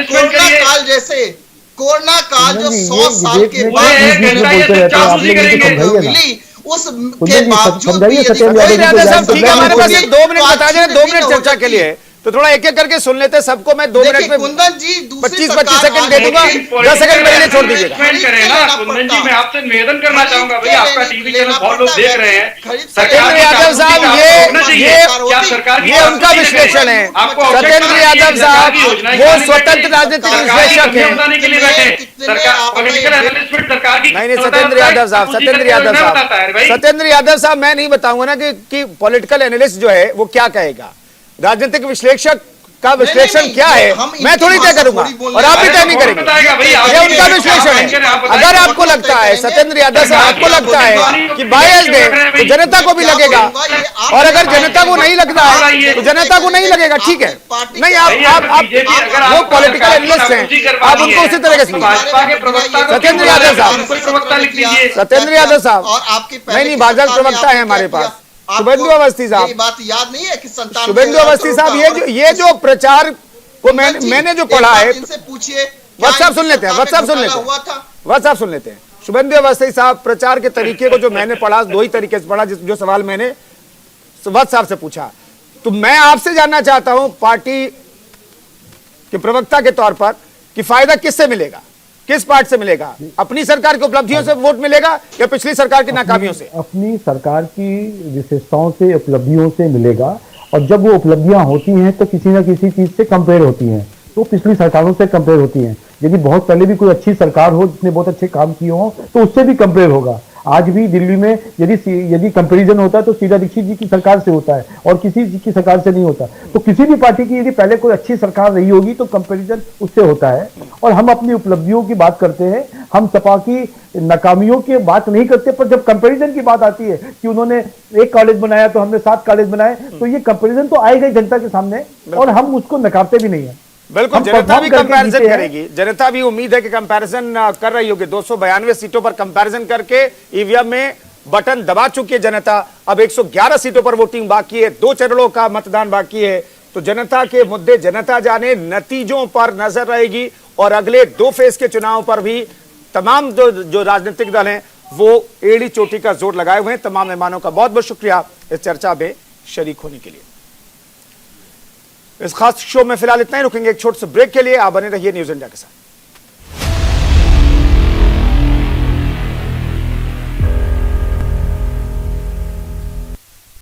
कोरोना काल जैसे, कोरोना काल जो 100 साल के बाद मिली, उसके बावजूद भी ठीक है, हमारे पास 2 मिनट बता दें, 2 मिनट चर्चा के लिए, तो थोड़ा एक एक करके सुन लेते हैं सबको। मैं 2 मिनट में कुंदन जी 25-25 सेकंड दे दूंगा, 10 सेकंड मेरे लिए छोड़ दीजिएगा। कुंदन जी, मैं आपसे निवेदन करना चाहूंगा, भाई आपका टीवी चैनल बहुत लोग देख रहे हैं। सत्येंद्र यादव साहब, ये उनका विश्लेषण है। सत्येंद्र यादव साहब वो स्वतंत्र राजनीतिक विश्लेषक है। नहीं, सत्येंद्र यादव साहब, सत्येंद्र यादव साहब, मैं नहीं बताऊंगा ना कि पॉलिटिकल एनालिस्ट जो है वो क्या कहेगा, राजनीतिक विश्लेषक का विश्लेषण क्या है, मैं थोड़ी तय करूंगा और आप भी तय नहीं करेंगे। ये उनका विश्लेषण है। अगर आपको लगता है सत्येंद्र यादव साहब, आपको लगता है कि बायस्ड है तो जनता को भी लगेगा, और अगर जनता को नहीं लगता है तो जनता को नहीं लगेगा, ठीक है। नहीं, आप वो पॉलिटिकल एनालिस्ट हैं, आप उनको उसी तरह से सत्येंद्र यादव साहब, सत्येंद्र यादव साहब नहीं, भाजपा प्रवक्ता है हमारे पास, शुभेंदु अवस्थी साहब। बात याद नहीं है कि शुभेंदु अवस्थी साहब, ये जो प्रचार को मैंने जो पढ़ा है, पूछिए, व्हाट्सएप सुन लेते हैं, व्हाट्सएप सुन लेते हैं। शुभेंदु अवस्थी साहब, प्रचार के तरीके को जो मैंने पढ़ा, 2 ही तरीके से पढ़ा, जो सवाल मैंने व्हाट्सएप से पूछा, तो मैं आपसे जानना चाहता हूं पार्टी के प्रवक्ता के तौर पर कि फायदा किससे मिलेगा, किस पार्ट से मिलेगा? अपनी सरकार की उपलब्धियों से वोट मिलेगा या पिछली सरकार की नाकामियों से? अपनी सरकार की विशेषताओं से, उपलब्धियों से मिलेगा। और जब वो उपलब्धियां होती हैं तो किसी ना किसी चीज से कंपेयर होती हैं, तो पिछली सरकारों से कंपेयर होती हैं। यदि बहुत पहले भी कोई अच्छी सरकार हो जिसने बहुत अच्छे काम किए हों तो उससे भी कंपेयर होगा। आज भी दिल्ली में यदि कंपैरिजन होता है तो शीला दीक्षित जी की सरकार से होता है और किसी की सरकार से नहीं होता। तो किसी भी पार्टी की यदि पहले कोई अच्छी सरकार रही होगी तो कंपैरिजन उससे होता है। और हम अपनी उपलब्धियों की बात करते हैं, हम सपा की नाकामियों की बात नहीं करते, पर जब कंपैरिजन की बात आती है कि उन्होंने 1 कॉलेज बनाया तो हमने 7 कॉलेज बनाए, तो ये कंपैरिजन तो आएगा जनता के सामने और हम उसको नकारते भी नहीं है। बिल्कुल, जनता भी कंपैरिजन करेगी, जनता भी उम्मीद है कि कंपैरिजन कर रही होगी। 292 सीटों पर कंपैरिजन करके ईवीएम में बटन दबा चुकी है जनता। अब 111 सीटों पर वोटिंग बाकी है, 2 चरणों का मतदान बाकी है। तो जनता के मुद्दे जनता जाने, नतीजों पर नजर रहेगी और अगले 2 फेज के चुनाव पर भी तमाम जो राजनीतिक दल हैं वो एड़ी चोटी का जोर लगाए हुए हैं। तमाम मेहमानों का बहुत बहुत शुक्रिया इस चर्चा में शरीक होने के लिए। इस खास शो में फिलहाल इतना ही, रुकेंगे एक छोटे से ब्रेक के लिए। आप बने रहिए न्यूज़ इंडिया के साथ।